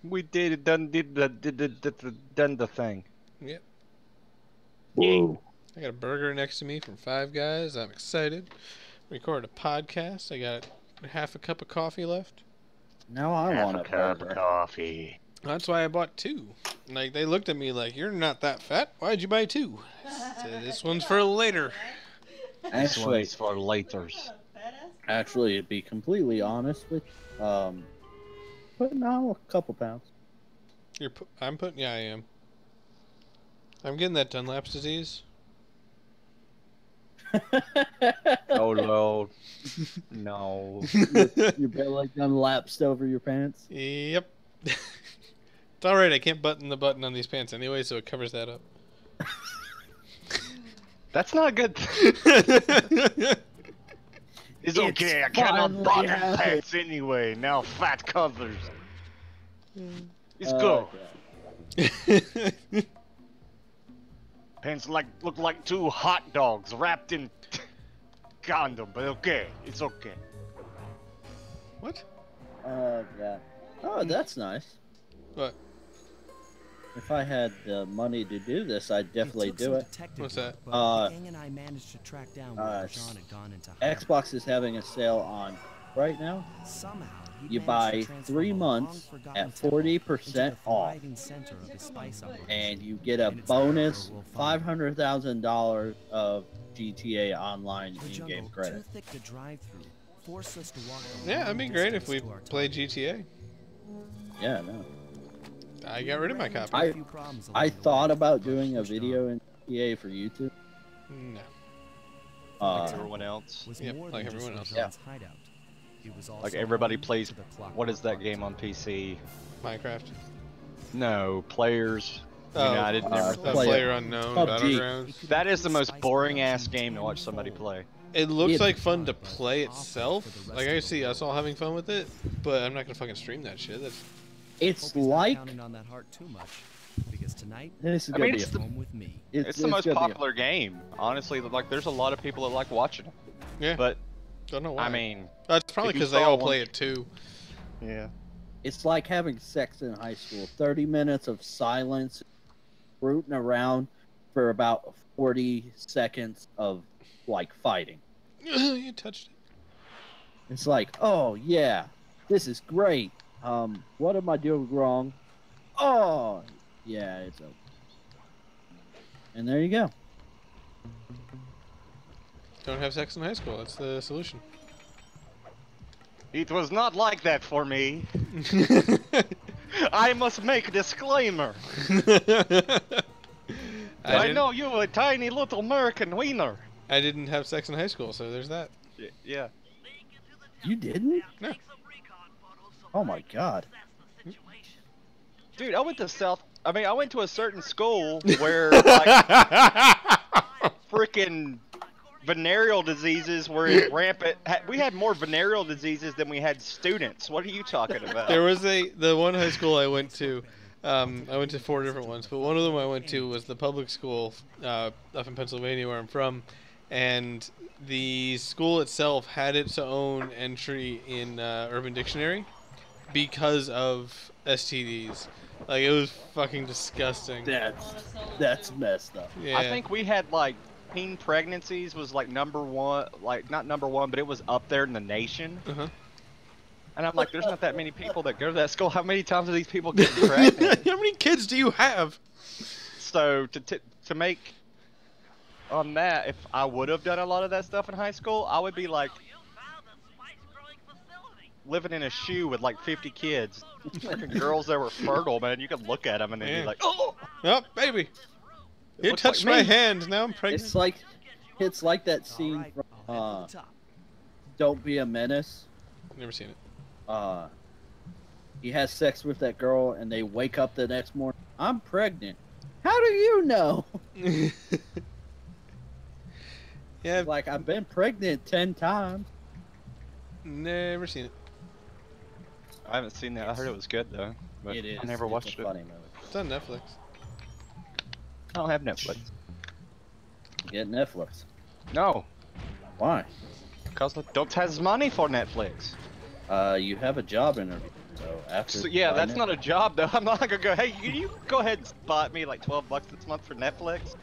We done the thing. Yep. Whoa. I got a burger next to me from Five Guys. I'm excited. Record a podcast. I got half a cup of coffee left. Now I want a cup burger. of coffee. That's why I bought two. Like, they looked at me like, you're not that fat. Why'd you buy two? I said, this one's for later. This one's for laters. Actually, to be completely honest with putting on a couple pounds. I'm putting, yeah, I am. I'm getting that Dunlap's disease. Oh Lord, no. Your belly unlapsed over your pants. Yep. It's alright, I can't button the button on these pants anyway, so it covers that up. That's not good. It's okay, I cannot button pants anyway. Now fat covers. It's good. Yeah. Pants look like two hot dogs wrapped in condom, but okay, it's okay. What? Yeah. Oh, that's nice. What? If I had the money to do this, I'd definitely do it. What's that? Xbox is having a sale on right now. You buy 3 months at 40% off, and you get a bonus $500,000 of GTA Online in-game credit. Yeah, that'd be great if we played GTA. Yeah, no. I got rid of my copy. I thought about doing a video in GTA for YouTube. No. Like everyone else. Yep, like everyone else. Yeah. Like everybody plays. What is that game on PC? Minecraft. No, Players United. Player Unknown PUBG. Battlegrounds. That is the most boring ass game to watch somebody play. It looks like fun to play itself. Like, I see us all having fun with it, but I'm not gonna fucking stream that shit. That's... It's like this is gonna be it's the most popular game. Honestly, like there's a lot of people that like watching it. Yeah. But don't know why. I mean, that's probably because they all play it too. Yeah. It's like having sex in high school. 30 minutes of silence, rooting around for about 40 seconds of like fighting. You touched it. It's like, oh yeah, this is great. What am I doing wrong? Oh, yeah, it's okay. And there you go. Don't have sex in high school. That's the solution. It was not like that for me. I must make a disclaimer. I know you a tiny little American wiener. I didn't have sex in high school, so there's that. Yeah. You didn't? No. Oh my god. Dude, I went to a certain school where like freaking venereal diseases were rampant. We had more venereal diseases than we had students. What are you talking about? There was the one high school I went to. I went to 4 different ones, but one of them I went to was the public school up in Pennsylvania, where I'm from, and the school itself had its own entry in Urban Dictionary because of STDs. Like, it was fucking disgusting. That's messed up. Yeah. I think we had like teen pregnancies was like #1, like not #1, but it was up there in the nation. And I'm like, there's not that many people that go to that school. How many times do these people get pregnant? How many kids do you have? So to make on that, if I would have done a lot of that stuff in high school, I would be like living in a shoe with like 50 kids. Freaking girls that were fertile, man. You could look at them and they'd be like, oh! Oh, baby. You touched like my me. hand, now I'm pregnant. It's like that scene from Don't Be a Menace. Never seen it. He has sex with that girl and they wake up the next morning. I'm pregnant. How do you know? Yeah. Like, I've been pregnant 10 times. Never seen it. I haven't seen that. I heard it was good though. But It is. I never watched it. Funny movie. It's on Netflix. I don't have Netflix. Get Netflix. No, Why? because I don't have money for Netflix. You have a job interview. though. After So, yeah, buying that's it. not a job though. I'm not gonna go, hey, you go ahead and spot me like $12 this month for Netflix.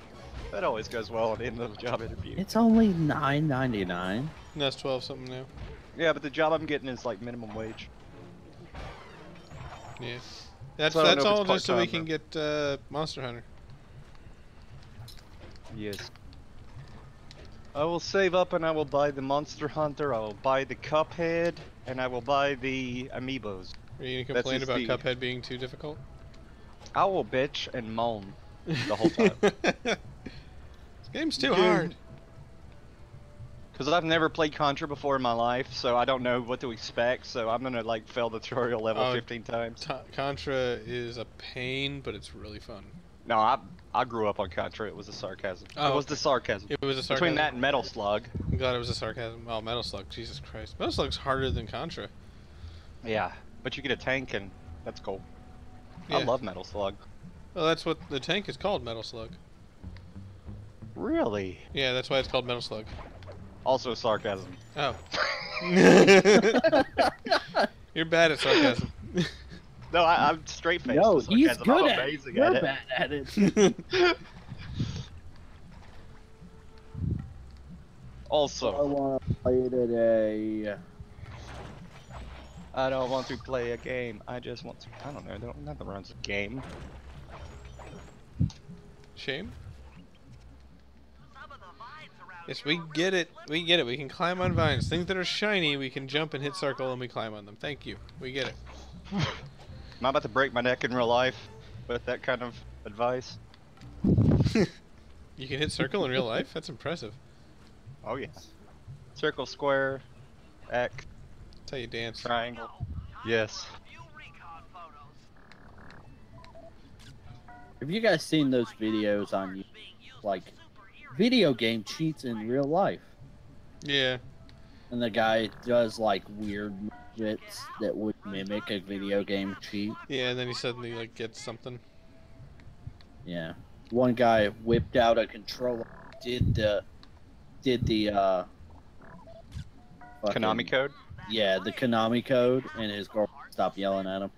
That always goes well at the end of the job interview. It's only $9.99. That's 12 something now. Yeah, but the job I'm getting is like minimum wage. Yeah. That's So I don't know if all it's just so we part-time, can get Monster Hunter. Yes. I will save up and I will buy the Monster Hunter, I will buy the Cuphead, and I will buy the Amiibos. Are you gonna That's complain just about the- Cuphead being too difficult? I will bitch and moan the whole time. This game's too hard. Because I've never played Contra before in my life, so I don't know what to expect, so I'm gonna like fail the tutorial level 15 times. Contra is a pain, but it's really fun. No, I grew up on Contra, it was a sarcasm. Oh, it was the sarcasm. It was a sarcasm. Between that and Metal Slug. I'm glad it was a sarcasm. Oh, Metal Slug, Jesus Christ. Metal Slug's harder than Contra. Yeah, but you get a tank and that's cool. Yeah. I love Metal Slug. Well, that's what the tank is called, Metal Slug. Really? Yeah, that's why it's called Metal Slug. Also sarcasm. Oh. You're bad at sarcasm. No, I'm straight faced. No, he's good I'm at it. amazing You're at it. bad at it. Also, I want to play today. I don't want to play a game. I just want to. I don't know. Nothing runs a game. Shame? Yes, we get it. We get it. We can climb on vines. Things that are shiny, we can jump and hit circle and we climb on them. Thank you. We get it. Am I about to break my neck in real life with that kind of advice? You can hit circle in real life? That's impressive. Oh yeah. Circle, square, X, That's how you dance. triangle. Yes. Have you guys seen those videos on YouTube, like video game cheats in real life? Yeah. And the guy does like weird bits that would mimic a video game cheat. Yeah, and then he suddenly like gets something. Yeah. One guy whipped out a controller, did the fucking- Konami code. Yeah, the Konami code, and his girlfriend stopped yelling at him.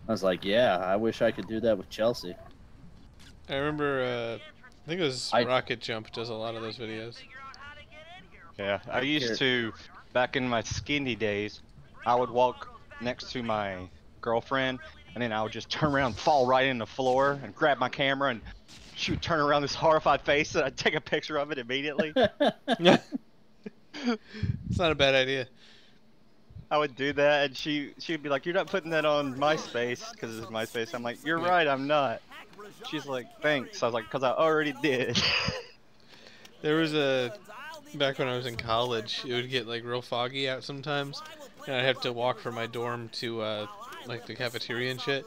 I was like, yeah, I wish I could do that with Chelsea. I remember, I think it was Rocket Jump does a lot of those videos. Yeah, I used to, back in my skinny days, I would walk next to my girlfriend, and then I would just turn around, fall right in the floor, and grab my camera, and she would turn around this horrified face, and I'd take a picture of it immediately. It's not a bad idea. I would do that, and she'd be like, "You're not putting that on MySpace, because it's MySpace." I'm like, "You're right, I'm not." She's like, "Thanks." I was like, "Because I already did." There was back when I was in college, it would get like real foggy out sometimes, and I'd have to walk from my dorm to like the cafeteria and shit.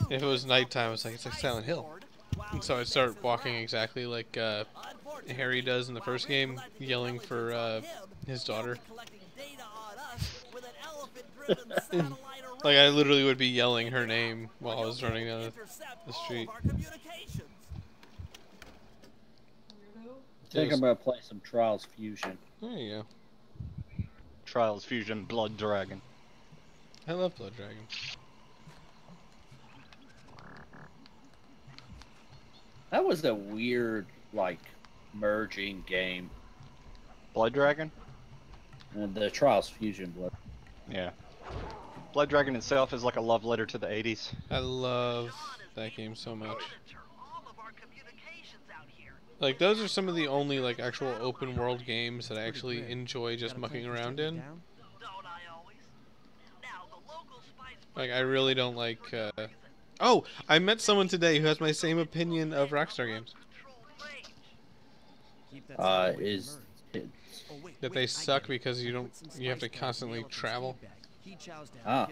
And if it was nighttime, it's like Silent Hill. And so I'd start walking exactly like Harry does in the first game, yelling for his daughter. Like I literally would be yelling her name while I was running down the street. I think I'm gonna play some Trials Fusion. There you go. Trials Fusion Blood Dragon. I love Blood Dragon. That was a weird, like, merging game. Blood Dragon? And the Trials Fusion Blood. Yeah. Blood Dragon itself is like a love letter to the 80s. I love that game so much. Like, those are some of the only, like, actual open world games that I actually enjoy just mucking around in. Like, I really don't like, Oh! I met someone today who has my same opinion of Rockstar games. That they suck because you have to constantly travel. Ah.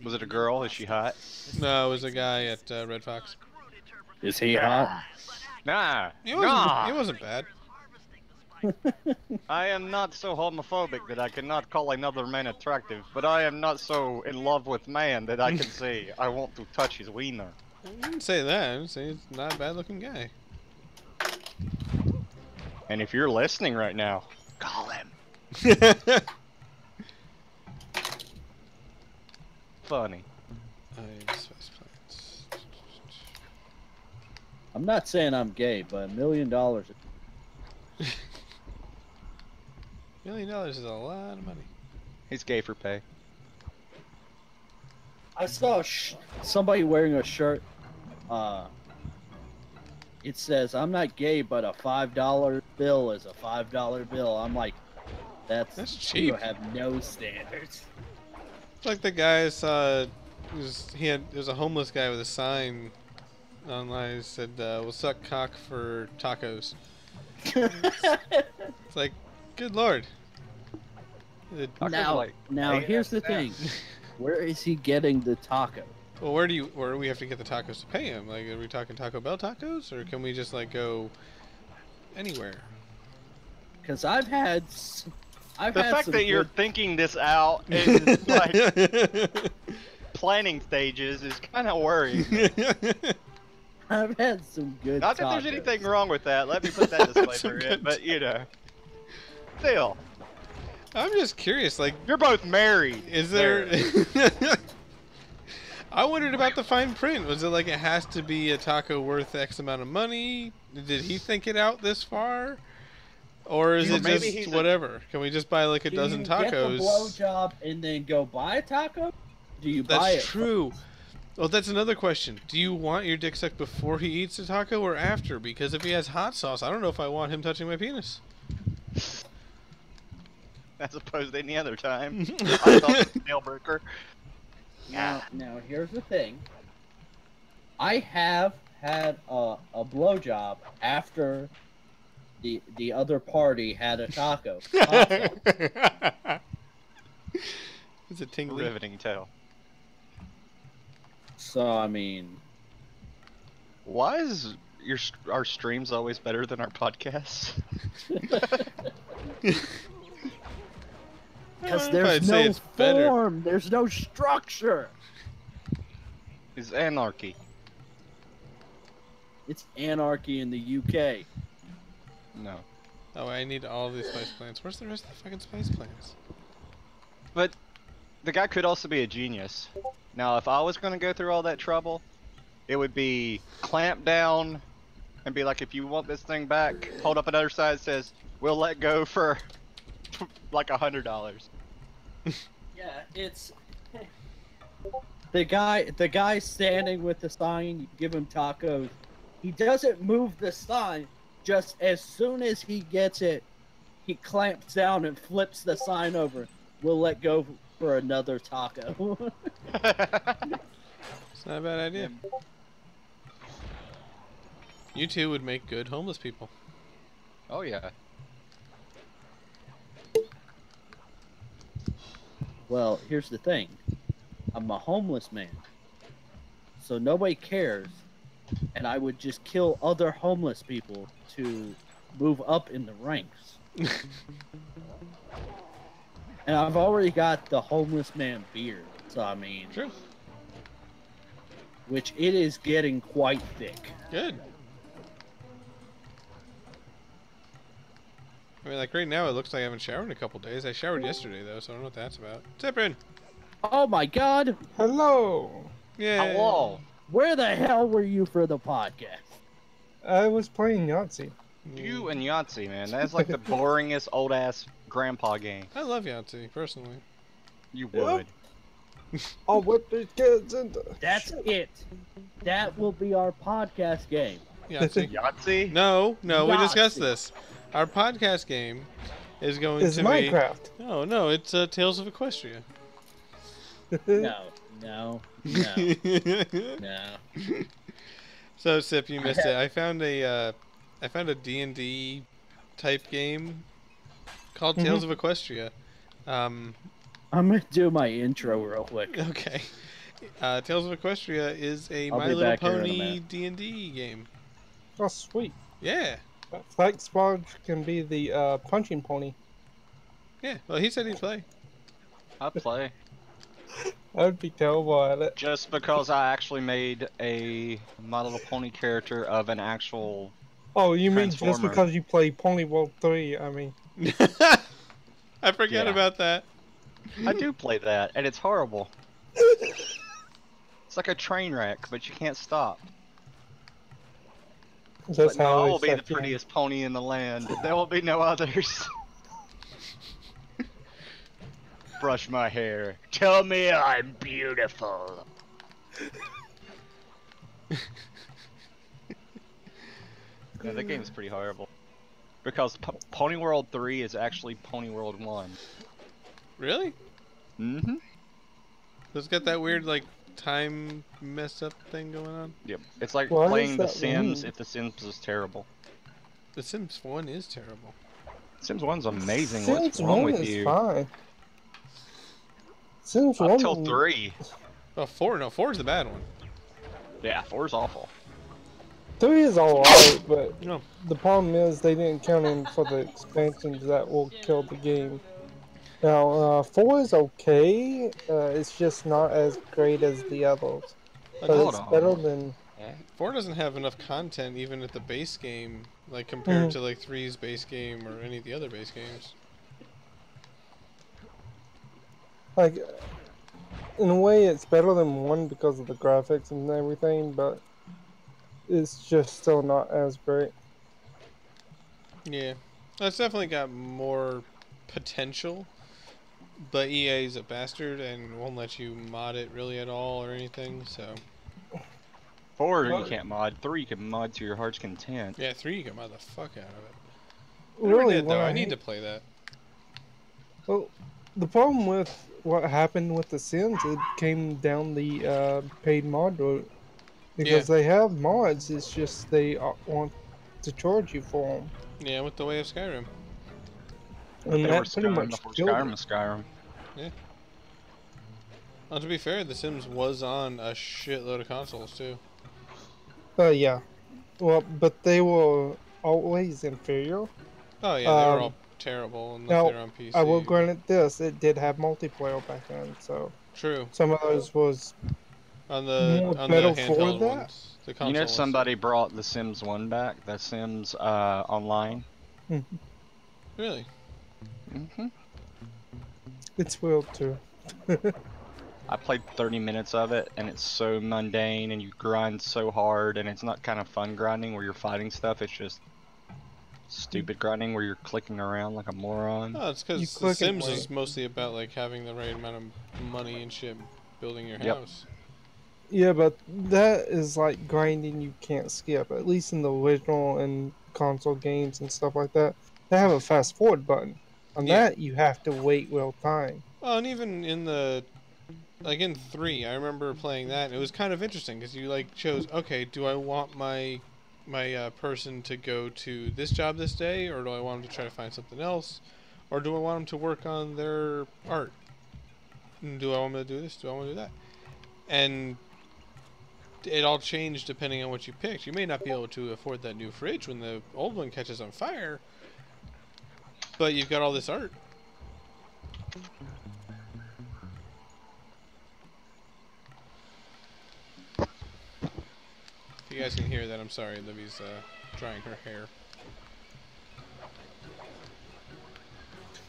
Was it a girl? Is she hot? No, it was a guy at Red Fox. Is he hot? Nah. He wasn't bad. I am not so homophobic that I cannot call another man attractive, but I am not so in love with man that I can say I want to touch his wiener. I didn't say that. I didn't say he's not a bad looking guy. And if you're listening right now, call him. funny. Spice plants. I'm not saying I'm gay, but $1 million. $1 million is a lot of money. He's gay for pay. I saw somebody wearing a shirt. It says, "I'm not gay, but a $5 bill is a $5 bill." I'm like, that's cheap. You have no standards. It's like the guy I saw. There was a homeless guy with a sign online that said, "We'll suck cock for tacos." It's like, good lord. Now here's the thing. Where is he getting the taco? Well, where do we have to get the tacos to pay him? Like, are we talking Taco Bell tacos, or can we just like go anywhere? Because I've had the fact that you're thinking this out in like planning stages is kind of worrying. I've had some good. Not that there's anything wrong with that. Let me put that disclaimer in, but you know, still. I'm just curious. Like, you're both married. Is there? I wondered about the fine print. Was it like it has to be a taco worth X amount of money? Did he think it out this far? Or is it just whatever? Can we just buy like a dozen tacos? Do you get the blowjob and then go buy a taco? Do you buy it? That's true. Well, that's another question. Do you want your dick sucked before he eats the taco or after? Because if he has hot sauce, I don't know if I want him touching my penis. As opposed to any other time. I thought it was a deal breaker. Now, here's the thing. I have had a blowjob after the other party had a taco. It's a tingly, riveting tale. So I mean, why is our streams always better than our podcasts? Because there's no form, there's no structure. It's anarchy. It's anarchy in the UK. No. Oh, I need all these spice plants. Where's the rest of the fucking spice plants? But the guy could also be a genius. Now, if I was going to go through all that trouble, it would be clamp down and be like, if you want this thing back, hold up another side that says, we'll let go for like $100. Yeah, it's the guy standing with the sign. You give him tacos. He doesn't move the sign. Just as soon as he gets it, he clamps down and flips the sign over. We'll let go for another taco. It's not a bad idea. You two would make good homeless people. Oh yeah. Well, here's the thing. I'm a homeless man. So nobody cares. And I would just kill other homeless people to move up in the ranks. And I've already got the homeless man beard. So, I mean... True. Which it is getting quite thick. Good. I mean, like right now, it looks like I haven't showered in a couple days. I showered yesterday, though, so I don't know what that's about. Ziprin! Oh my god! Hello! Yeah. Hello! Where the hell were you for the podcast? I was playing Yahtzee. You and Yahtzee, man. That's like the boringest old-ass grandpa game. I love Yahtzee, personally. You would. I'll whip these kids into... That's it. That will be our podcast game. Yahtzee. Yahtzee? No, we Yahtzee. discussed this. Our podcast game is going to Minecraft. be... No, it's Tales of Equestria. No. No. So, Sip, you missed it. I found a D&D type game called Tales of Equestria. I'm gonna do my intro real quick. Okay. Tales of Equestria is a I'll My be Little back here in a Pony minute. D&D game. Oh, sweet. Yeah. Flag Sparge can be the punching pony. Yeah, well, he said he'd play. I'll play. I would be terrible at it. Just because I actually made a My Little Pony character of an actual... Oh, you mean just Transformer. because you play Pony World 3, I mean... I forgot Yeah. about that. I do play that, and it's horrible. It's like a train wreck, but you can't stop. That's But no, how I they will be the suck you in. prettiest pony in the land. There will be no others. Brush my hair. Tell me I'm beautiful. Yeah, that game's pretty horrible. Because Pony World 3 is actually Pony World 1. Really? Mm-hmm. So it's got that weird like time mess up thing going on. Yep. It's like Why playing does The that Sims mean? if The Sims was terrible. The Sims 1 is terrible. Sims 1's amazing. Sims What's wrong 1 with is you? fine. Sims Up till 1. 3. Oh, 4? No, 4 is the bad one. Yeah, 4's awful. 3 is alright, but No. the problem is they didn't count in for the expansions that will kill the game. Now, 4 is okay. It's just not as great as the others. But But Hold it's better on. than. 4 doesn't have enough content even at the base game, like compared Mhm. to like 3's base game or any of the other base games. Like, in a way, it's better than 1 because of the graphics and everything, but it's just still not as great. Yeah, it's definitely got more potential, but EA is a bastard and won't let you mod it really at all or anything. So 4 you Well, can't mod. 3 you can mod to your heart's content. yeah, 3 you can mod the fuck out of it. really, Never did what though. I I need hate- to play that. Well, the problem with what happened with the Sims, it came down the paid mod route. Because they have mods, it's just they want to charge you for them. Yeah, with the way of Skyrim. But And they were that pretty Skyrim much before killed Skyrim it. was Skyrim. Well, to be fair, The Sims was on a shitload of consoles too. Yeah. Well, but they were always inferior. Oh yeah, they were all Um, terrible unless Now, they were on PC. I will grant it this, it did have multiplayer back then, so True. some of those was On more the better for handheld that. ones, the console You know ones. somebody brought The Sims 1 back? The Sims Online? Really? Mm-hmm. It's weird too. I played 30 minutes of it, and it's so mundane, and you grind so hard, and it's not kind of fun grinding where you're fighting stuff, it's just stupid grinding where you're clicking around like a moron. Oh, it's You because The click and Sims is wait. mostly about like having the right amount of money and shit building your Yep. house. Yeah, but that is like grinding you can't skip. At least in the original and console games and stuff like that, they have a fast forward button. On Yeah. that, you have to wait real time. Well, and even in the like in 3, I remember playing that and it was kind of interesting because you like chose, okay, do I want my person to go to this job this day, or do I want them to try to find something else, or do I want them to work on their art? And do I want them to do this? Do I want to do that? And it all changed depending on what you picked. You may not be able to afford that new fridge when the old one catches on fire, but you've got all this art. If you guys can hear that, I'm sorry. Livy's drying her hair.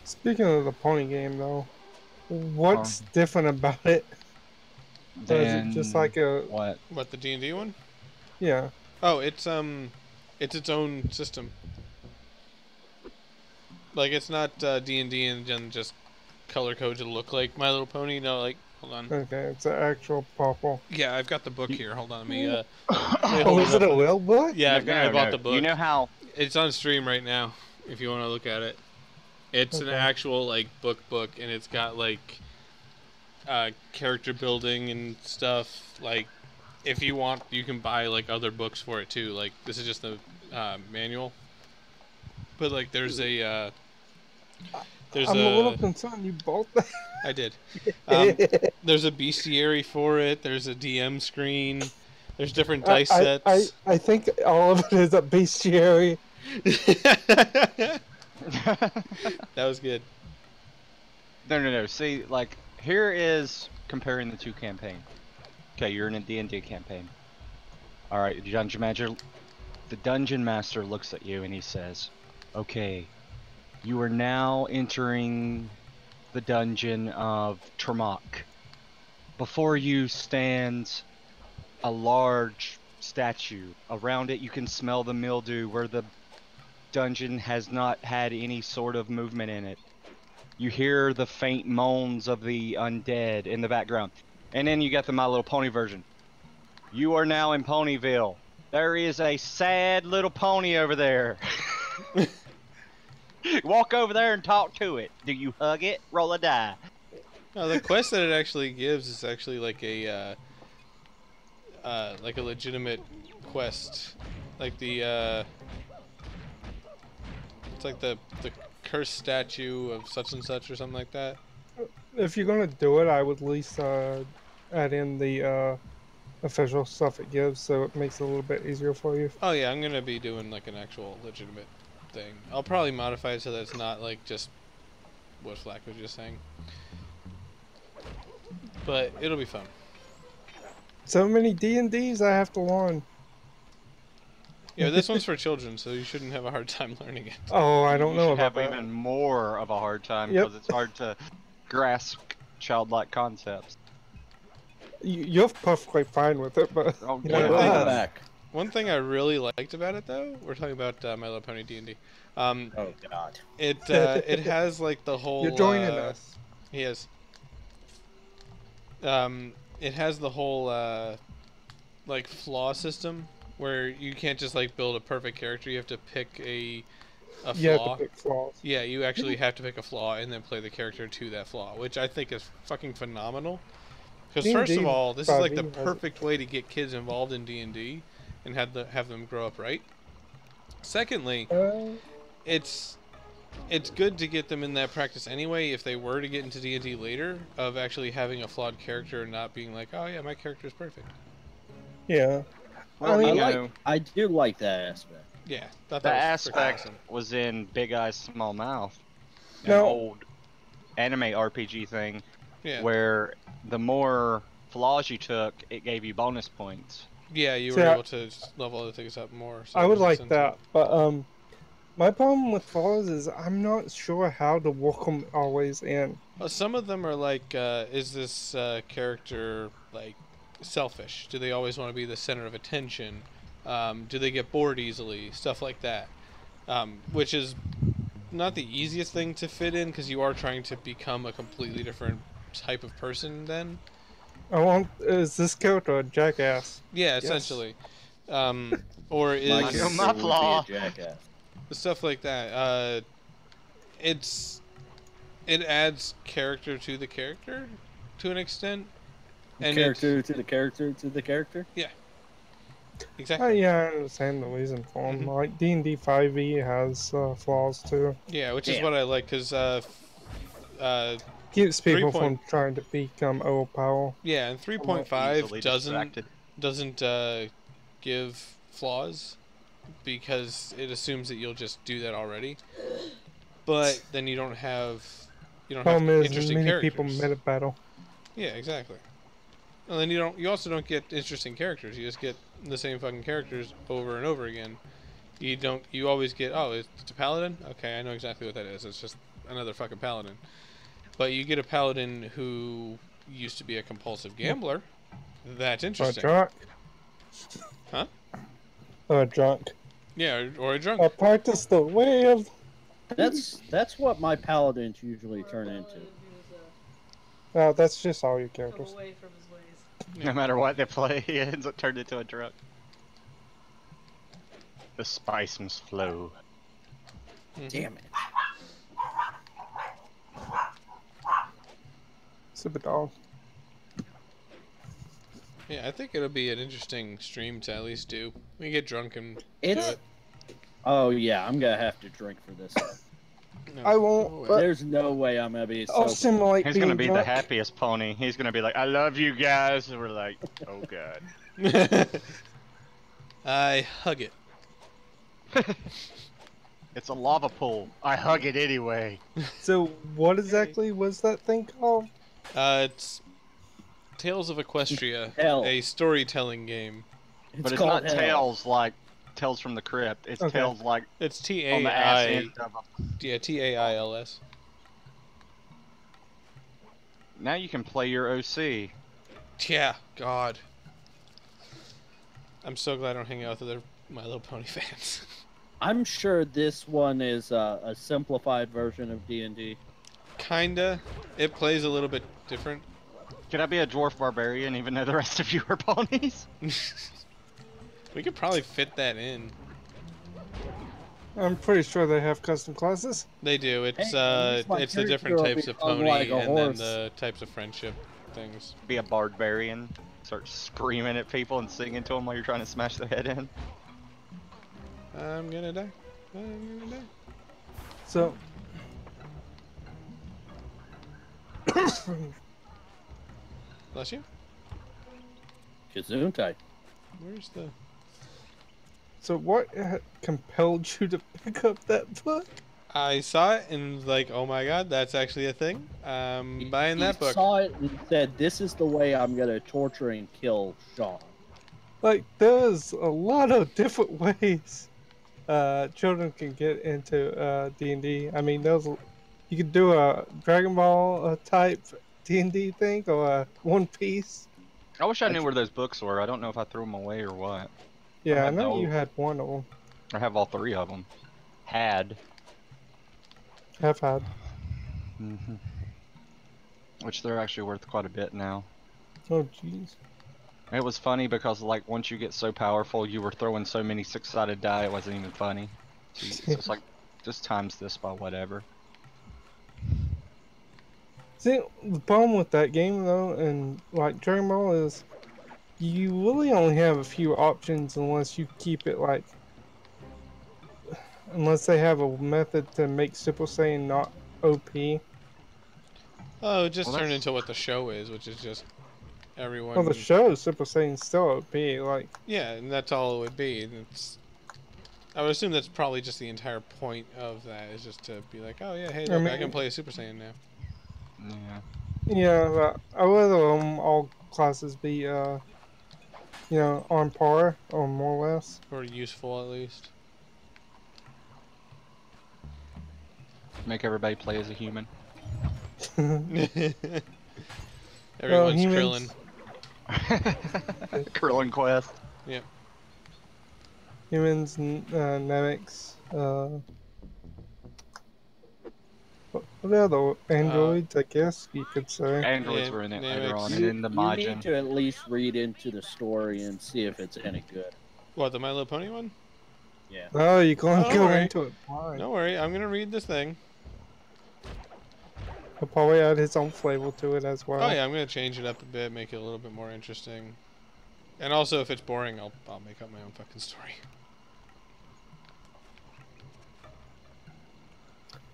Speaking of the pony game, though, what's different about it? Or is it just like a what? What, the D&D one? yeah? Oh, it's its own system. Like it's not D&D and then just color code to look like My Little Pony. No, like hold on. Okay, it's an actual purple. Yeah, I've got the book here. Hold on, let me Oh, hold is it it up. a real book? Yeah, I bought No. the book. You know how? It's on stream right now. If you want to look at it, it's an Okay. actual like book, and it's got like character building and stuff. Like, if you want, you can buy like other books for it too. Like, this is just the manual. But like, there's a I'm a little concerned you bought that. I did. There's a bestiary for it. There's a DM screen. There's different dice sets. I think all of it is a bestiary. That was good. No. See, like, here is comparing the two campaigns. Okay, you're in a D&D campaign. Alright, the dungeon master looks at you and he says, okay, you are now entering the dungeon of Tremok. Before you stands a large statue. Around it, you can smell the mildew where the dungeon has not had any sort of movement in it. You hear the faint moans of the undead in the background. And then you got the My Little Pony version. You are now in Ponyville. There is a sad little pony over there. Walk over there and talk to it. Do you hug it? Roll a die. No, the quest that it actually gives is actually like a legitimate quest, like the it's like the cursed statue of such and such or something like that. If you're gonna do it, I would at least add in the official stuff it gives, so it makes it a little bit easier for you. Oh yeah, I'm gonna be doing like an actual legitimate thing. I'll probably modify it so that it's not like just what Flack was just saying, but it'll be fun. So many D&Ds I have to learn. Yeah, this one's for children, so you shouldn't have a hard time learning it. Oh, I don't know You about have that. even more of a hard time Yep. because it's hard to grasp childlike concepts. You're perfectly fine with it, but Oh, you know, Take it yeah. back. One thing I really liked about it, though, we're talking about My Little Pony D&D. Oh God. It has like the whole. you're joining us. He is. It has the whole like flaw system where you can't just like build a perfect character. You have to pick a flaw. You have to pick flaws. Yeah, you actually have to pick a flaw and then play the character to that flaw, which I think is fucking phenomenal. Because first of all, this is like the perfect way to get kids involved in D&D and have them grow up right. Secondly, it's good to get them in that practice anyway if they were to get into D&D later, of actually having a flawed character and not being like, oh yeah, my character is perfect. Yeah. Well, I mean, you I know, do like that aspect. Yeah, thought the that was freaking aspect awesome. was in Big Eyes Small Mouth, an No. old anime RPG thing, Yeah, where the more flaws you took, it gave you bonus points. yeah, you See, were able to level other things up more. So I it would was like incentive. that, but my problem with flaws is I'm not sure how to work them always in. Well, some of them are like, is this character like selfish? Do they always want to be the center of attention? Do they get bored easily? Stuff like that. Which is not the easiest thing to fit in because you are trying to become a completely different type of person then. Is this character a jackass? Yeah, Yes. essentially. Or is My character character my would flaw. be a jackass. stuff like that. It adds character to the character to an extent. And Character to the character to the character. exactly. Yeah, I understand the reason for them. Mhm. Like D&D 5e has flaws too. Yeah, which is Yeah. what I like because Keeps people 3 from trying to become overpowered. yeah, and 3.5 Easily doesn't doesn't give flaws because it assumes that you'll just do that already. But then you don't have Problem is, interesting many characters. people meta battle. Yeah, exactly. And then you also don't get interesting characters. You just get the same fucking characters over and over again. You always get, oh, it's a paladin? Okay, I know exactly what that is. It's just another fucking paladin. But you get a paladin who used to be a compulsive gambler. That's Or a interesting. drunk. Huh? Or a drunk. Yeah, or a drunk. I practice the way of... That's what my paladins usually turn into. that's just all your characters. Away from his ways. No matter what they play, he ends up turned into a drunk. The spice must flow. Mhm. Damn it. Super dog. Yeah, I think it'll be an interesting stream to at least do. We can get drunk and do It's. it. Oh yeah, I'm gonna have to drink for this. No. I won't, but There's no way I'm gonna be I'll so. simulate He's being gonna be the drunk. happiest pony. He's gonna be like, I love you guys. And we're like, oh god. I hug it. It's a lava pool. I hug it anyway. So, what exactly was that thing called? It's Tales of Equestria, Hell. a storytelling game. But it's called not hell. Tales like Tales from the Crypt. It's Okay. Tales like It's on the ass TAI. end of a... Yeah, TAILS. Now you can play your OC. Yeah, God. I'm so glad I don't hang out with other My Little Pony fans. I'm sure this one is a simplified version of D&D. Kinda. It plays a little bit different. Could I be a dwarf barbarian even though the rest of you are ponies? We could probably fit that in. I'm pretty sure they have custom classes. They do. It's Hey, it's the different will types be of hung pony like a and then horse. the types of friendship things. Be a barbarian. Start screaming at people and singing to them while you're trying to smash their head in. I'm gonna die. I'm gonna die. So, Bless you. Gesundheit. Where's the... so what compelled you to pick up that book? I saw it and was like, oh my god, that's actually a thing. Buying that book. Saw it and said, "This is the way I'm gonna torture and kill Sean." Like, there's a lot of different ways children can get into D&D. I mean, you could do a Dragon Ball type D&D thing or a One Piece. I wish I knew where those books were. I don't know if I threw them away or what. Yeah, I have know no- you had one of them. I have all 3 of them. Had. Have had. Which they're actually worth quite a bit now. Oh, jeez. It was funny because, like, once you get so powerful, you were throwing so many 6-sided die, it wasn't even funny. So it's like, just times this by whatever. See, the problem with that game, though, and, like, Dragon Ball is you really only have a few options unless you keep it, like... Unless they have a method to make Super Saiyan not OP. Oh, it just Well, turned that's- into what the show is, which is just everyone... Well, the show, Super Saiyan's still OP, like... Yeah, and that's all it would be. And I would assume that's probably just the entire point of that, is just to be like, oh yeah, hey, look, I can play a Super Saiyan now. Yeah. Yeah, but I would all classes be, you know, on par, or more or less. Or useful, at least. Make everybody play as a human. Everyone's humans- Krillin. Krillin Quest. Yep. Humans, Nemics, what are the androids, I guess you could say. Androids Yeah, were in it yeah, later on, you- and then the You need Majin. to at least read into the story and see if it's any good. What, the My Little Pony one? Yeah. Oh, you're going to Don't go worry. into it blind. Don't worry, I'm gonna read this thing. He'll probably add his own flavor to it as well. Oh yeah, I'm gonna change it up a bit, make it a little bit more interesting. And also, if it's boring, I'll make up my own fucking story.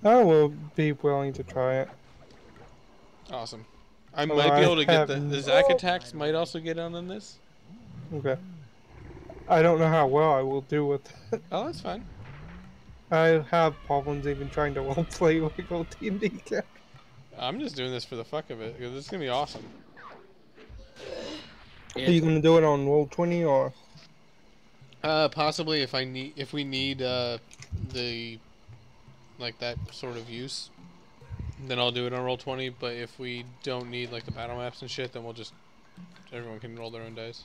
I will be willing to try it. Awesome. I Well, might be I able to get the have Zack no- attacks might also get on this. Okay. I don't know how well I will do with it. Oh, that's fine. I have problems even trying to roleplay like old D&D character. I'm just doing this for the fuck of it, because it's gonna be awesome. Are you going to do it on Roll20 or? Possibly if we need the like that sort of use, then I'll do it on Roll20. But if we don't need like the battle maps and shit, then we'll just everyone can roll their own dice.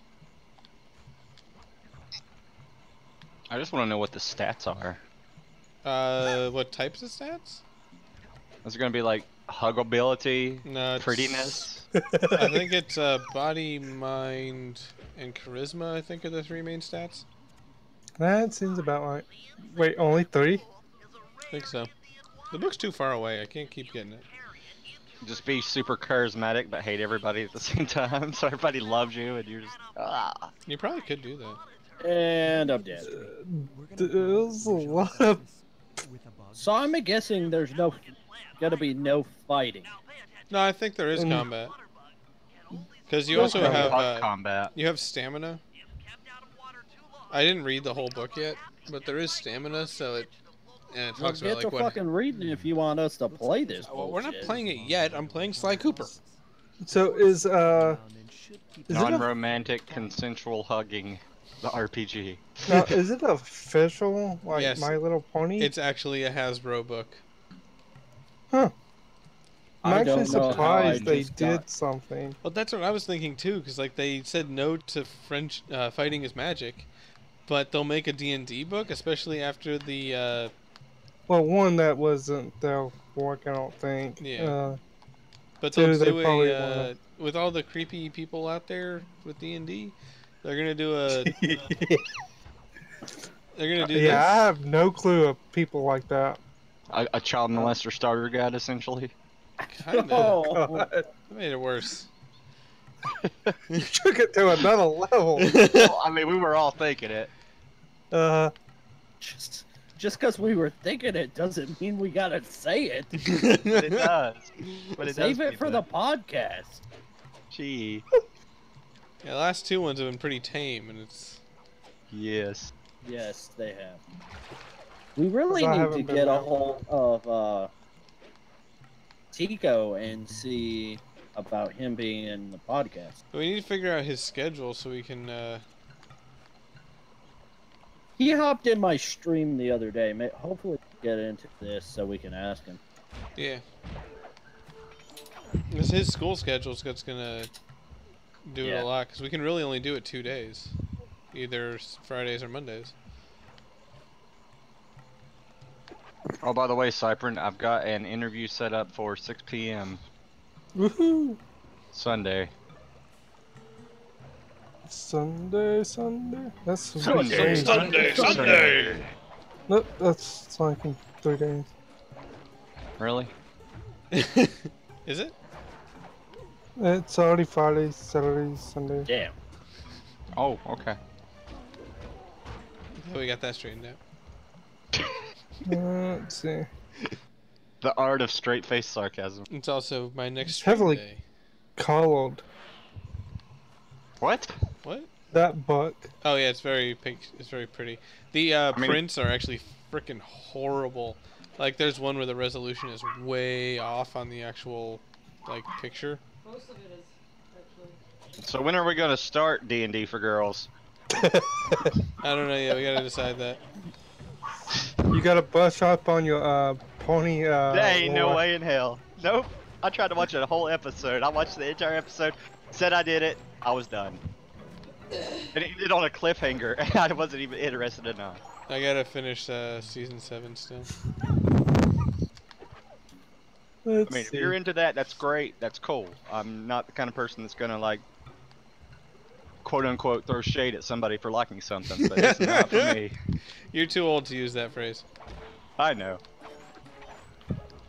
I just want to know what the stats are. What types of stats? Is it going to be like huggability, No, it's- prettiness? I think it's body, mind, and charisma. I think are the 3 main stats. That seems about right. Wait, only 3? I think so. The book's too far away. I can't keep getting it. Just be super charismatic but hate everybody at the same time, so everybody loves you and you're just You probably could do that. And I'm dead. There's a lot of... So I'm guessing there's gonna be no fighting. No, I think there is combat. Because you No also combat. have Fuck combat. you have stamina. I didn't read the whole book yet, but there is stamina, so it Well, talks get about to like what. fucking reading if you want us to play this. Well, we're not bullshit. playing it yet. I'm playing Sly Cooper. So is it a, Non-romantic, consensual hugging. The RPG. now, is it official, like Yes. My Little Pony? It's actually a Hasbro book. Huh. I'm I actually don't know how I surprised they just did got. something. Well, that's what I was thinking too, because like they said no to French fighting is magic, but they'll make a D&D book, especially after the Well, one, that wasn't their work, I don't think. yeah. But they'll Two, they do probably want a with all the creepy people out there with D&D, they're gonna do a to. they're gonna do Yeah, I this. have no clue of people like that. A child molester starter guide, essentially. Kinda. Oh, Oh, God. That made it worse. You took it to another level. Well, I mean, we were all thinking it. Uh, just because we were thinking it doesn't mean we gotta say it. But it does. But it Save does it mean for the that. podcast. Gee. Yeah, the last two ones have been pretty tame, and it's Yes. Yes, they have. We really 'Cause I need to haven't been get a there. hold of Tico and see about him being in the podcast. we need to figure out his schedule so we can. He hopped in my stream the other day. Hopefully, get into this so we can ask him. Yeah. It's his school schedule's that's gonna do it Yeah. a lot, because we can really only do it 2 days, either Fridays or Mondays. Oh, by the way, Cypern, I've got an interview set up for 6 p.m. woohoo! Sunday. Sunday. That's Sunday. Nope, that's like in 3 days. Really? Is it? It's already Friday, Saturday, Sunday. Damn. Oh, okay. We got that straightened out. Let's see. The art of straight-faced sarcasm. It's also my next It's stream heavily- day. Colored. What? What? That buck. Oh yeah, it's very pink. It's very pretty. The mean- prints are actually freaking horrible. Like there's one where the resolution is way off on the actual like picture. Most of it is, actually. So when are we gonna start D&D for girls? I don't know yet. We gotta decide that. You gotta brush up on your pony. There ain't no lore. way in hell. Nope. I tried to watch a whole episode. I watched the entire episode, said I did it, I was done. And it ended on a cliffhanger, and I wasn't even interested enough. I gotta finish season 7 still. Let's I mean, if see. you're into that, that's great. That's cool. I'm not the kind of person that's gonna like, quote unquote, throw shade at somebody for liking something, but it's not for me. You're too old to use that phrase. I know.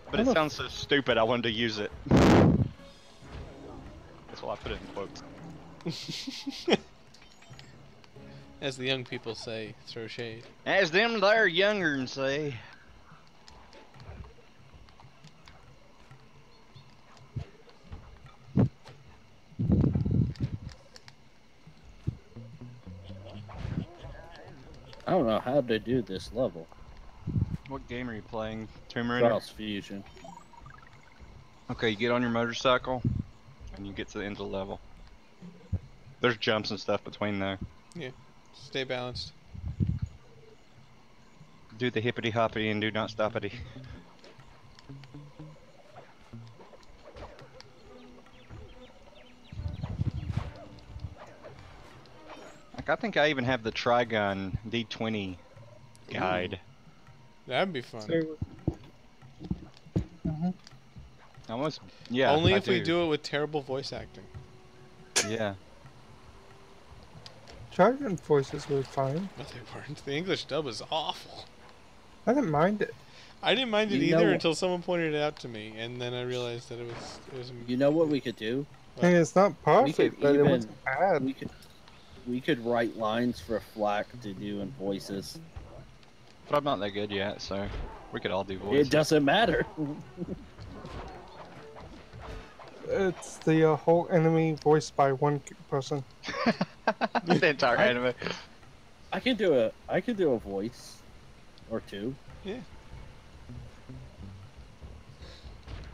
But it sounds so stupid, I wanted to use it. That's why I put it in quotes. As the young people say, throw shade. As them there younger'n say. I don't know how to do this level. What game are you playing? Tomb Raider? Cross Fusion. Okay, you get on your motorcycle, and you get to the end of the level. There's jumps and stuff between there. Stay balanced. Do the hippity hoppity and do not stoppity. Like, I think I even have the Trigun D20 guide. That'd be fun. Almost, yeah. Only I if we do it with terrible voice acting. Yeah. Dragon voices were fine. But they weren't. The English dub is awful. I didn't mind it. I didn't mind it You either know- until someone pointed it out to me, and then I realized that it was. You know what we could do? And it's not perfect, but it even- wasn't bad. We could write lines for Flack to do in voices. But I'm not that good yet, so we could all do voices. It doesn't matter. It's the whole enemy voiced by one person. The entire anime. I can do a voice or two.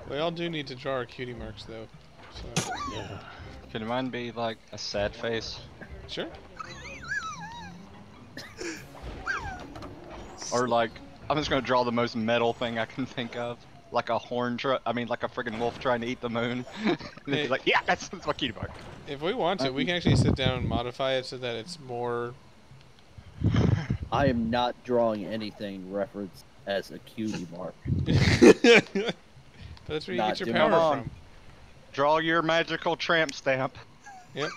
We all do need to draw our cutie marks, though. So Could mine be like a sad face? sure. Or like, I'm just gonna draw the most metal thing I can think of. like a horn I mean, like a friggin' wolf trying to eat the moon. And then he's like, yeah, that's my cutie mark. If we want to, we can actually sit down and modify it so that it's more. I am not drawing anything referenced as a cutie mark. That's where you Not get your doing power Come on. from. Draw your magical tramp stamp. Yep.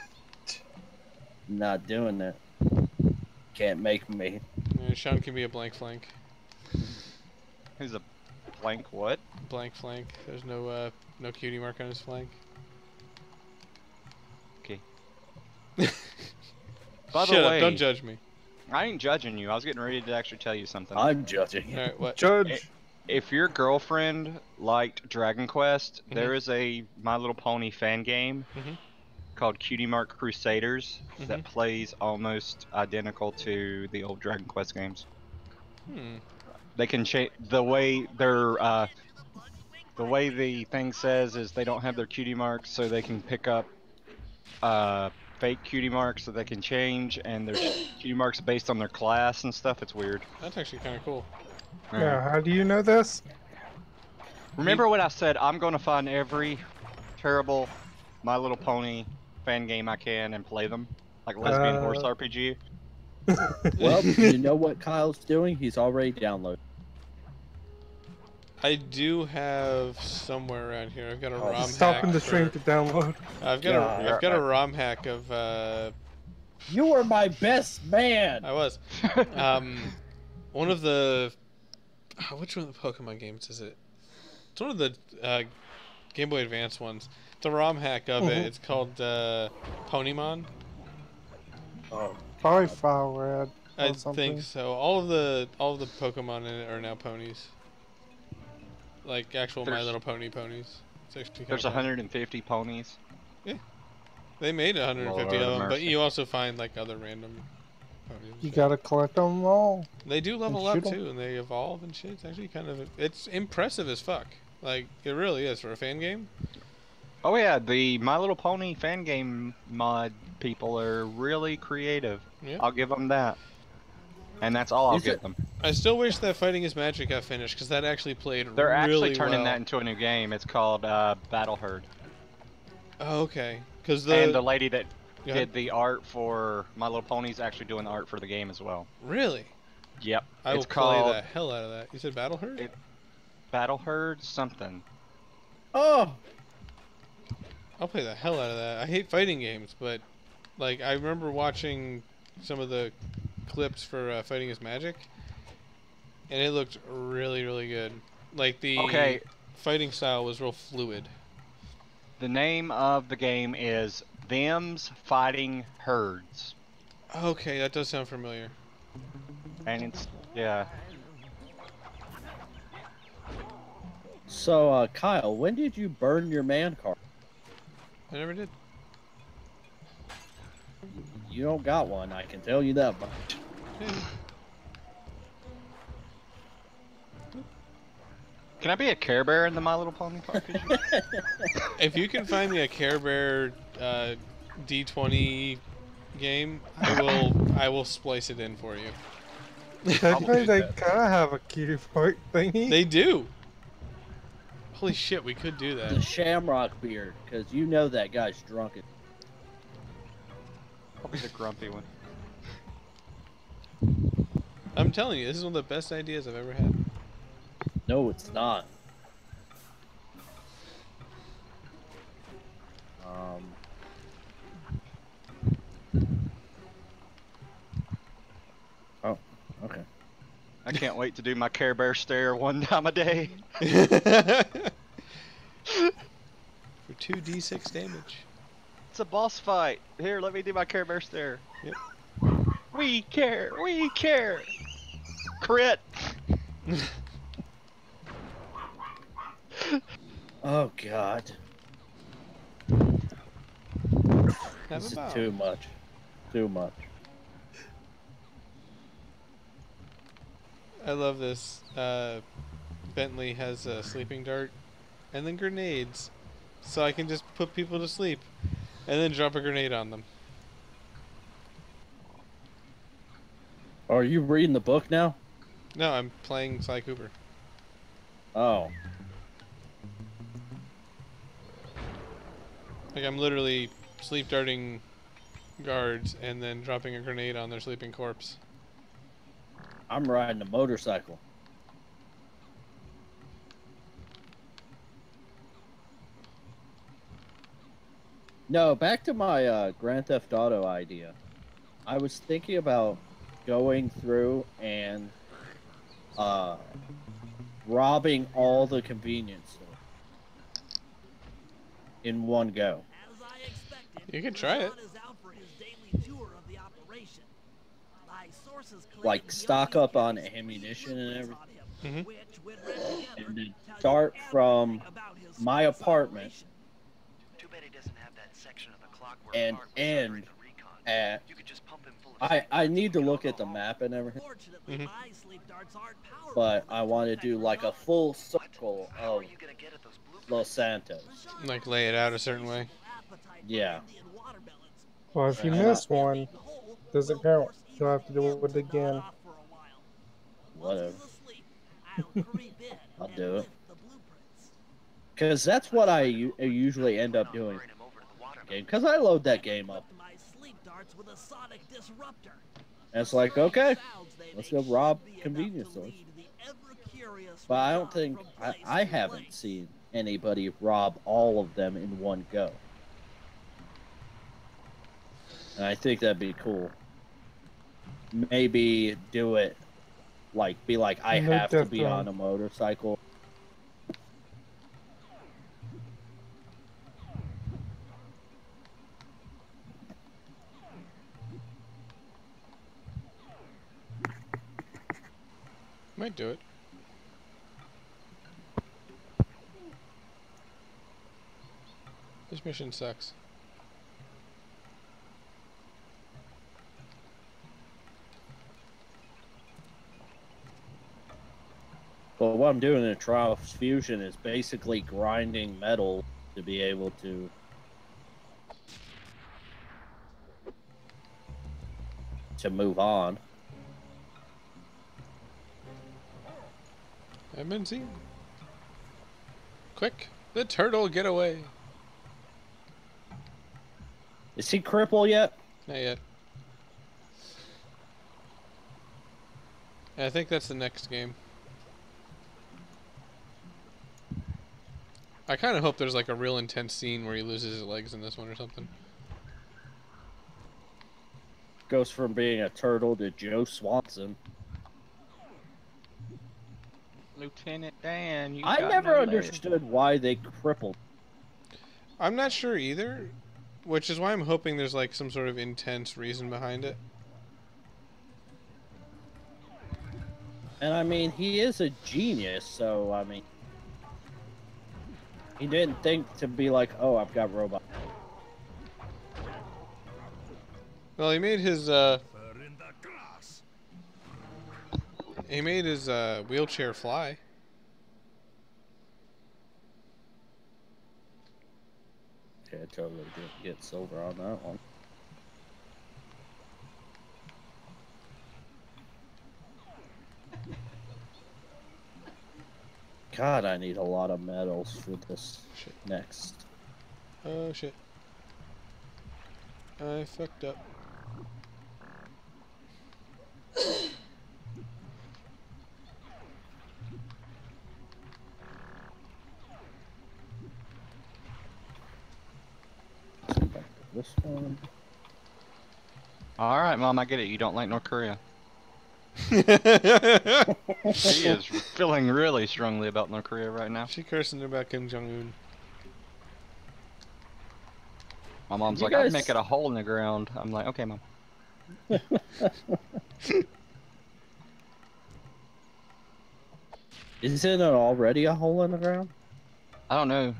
Not doing that. Can't make me. Sean can be a blank flank. Who's a blank what? Blank flank. There's no no cutie mark on his flank. Okay. By the Shut way, up! Don't judge me. I ain't judging you. I was getting ready to actually tell you something. I'm judging. All right, what? Judge. If your girlfriend liked Dragon Quest, there is a My Little Pony fan game called Cutie Mark Crusaders that plays almost identical to the old Dragon Quest games. They can change the way they're the way the thing says is they don't have their cutie marks, so they can pick up fake cutie marks so they can change, and their cutie marks based on their class and stuff. It's weird. That's actually kind of cool. Yeah, how do you know this? Remember when I said I'm going to find every terrible My Little Pony fan game I can and play them? Like Lesbian Horse RPG? Well, you know what Kyle's doing? He's already downloaded. I do have somewhere around here. I've got a ROM hack. Stopping the stream to download. I've got a ROM hack of. You were my best man! I was. One of the. Which one of the Pokemon games is it? It's one of the Game Boy Advance ones. The ROM hack of it. It's called Ponymon. Oh, Probably file red. I think so. All of the Pokemon in it are now ponies. Like actual My Little Pony ponies. It's actually There's 150 ponies. Yeah. They made 150 of them, but you also find like other random ponies. You gotta collect them all. They do level shoot up 'em. too, and they evolve and shit. It's actually kind of it's impressive as fuck. Like it really is for a fan game. Oh yeah, the My Little Pony fan game mod people are really creative. Yeah. I'll give them that. And that's all I'll give them. I still wish that Fighting is Magic got finished because that actually played They're really actually turning well. that into a new game. It's called Battle Herd. Oh, okay. Because And the lady that Go ahead. did the art for My Little Pony's actually doing the art for the game as well. Really? Yep. I will It's called play the hell out of that. You said Battle Herd? Battle Herd something. Oh! I'll play the hell out of that. I hate fighting games, but like I remember watching some of the clips for Fighting is Magic, and it looked really, really good. Like the fighting style was real fluid. The name of the game is Them's Fighting Herds. Okay, that does sound familiar. And it's, yeah. So, Kyle, when did you burn your man card? I never did. You don't got one, I can tell you that much. Can I be a Care Bear in the My Little Pony RPG? If you can find me a Care Bear D20 game, I will splice it in for you. Technically, they kind of have a cutie mark thingy. They do. Holy shit, we could do The that. Shamrock beard, because you know that guy's drunk. Probably the grumpy one. I'm telling you, this is one of the best ideas I've ever had. No, it's not. Oh, okay. I can't wait to do my Care Bear stare one time a day. For 2d6 damage. It's a boss fight. Here, let me do my Care Bear stare. Yep. We care, we care. Crit. Oh, God. Have This a bow. is too much. Too much. I love this. Bentley has a sleeping dart and then grenades. So I can just put people to sleep and then drop a grenade on them. Are you reading the book now? No, I'm playing Sly Cooper. Oh. Like I'm literally sleep darting guards and then dropping a grenade on their sleeping corpse. I'm riding a motorcycle. No, back to my Grand Theft Auto idea. I was thinking about going through and robbing all the convenience stores in one go. You could try it. Like stock up on ammunition and everything. And then start from my apartment and end at. I need to look at the map and everything. But I want to do like a full circle of Los Santos. Like lay it out a certain way. Yeah. Well, if you miss one, doesn't count. You'll have to do it again. Whatever. I'll do it. Because that's what I usually end up doing. Because I load that game up. And it's like, okay, let's go rob convenience stores. But I don't think, I haven't seen anybody rob all of them in one go. And I think that'd be cool. Maybe do it, like, be like, I have to be on a motorcycle. Might do it. This mission sucks. But what I'm doing in a Trials Fusion is basically grinding metal to be able to move on. I've been seen. Quick, the turtle, get away. Is he crippled yet? Not yet. I think that's the next game. I kind of hope there's like a real intense scene where he loses his legs in this one or something. Goes from being a turtle to Joe Swanson. Lieutenant Dan, I never understood why they crippled. I'm not sure either, which is why I'm hoping there's like some sort of intense reason behind it. And I mean, he is a genius, so I mean, he didn't think to be like, oh, I've got robots. Well, he made his wheelchair fly. Okay, I totally didn't get silver on that one. God, I need a lot of medals for this next. Oh shit. I fucked up. This one. Alright, Mom, I get it. You don't like North Korea. She is feeling really strongly about North Korea right now. She cursing about Kim Jong-un. My mom's like, I'd make it a hole in the ground. I'm like, okay, Mom. Isn't it already a hole in the ground? I don't know.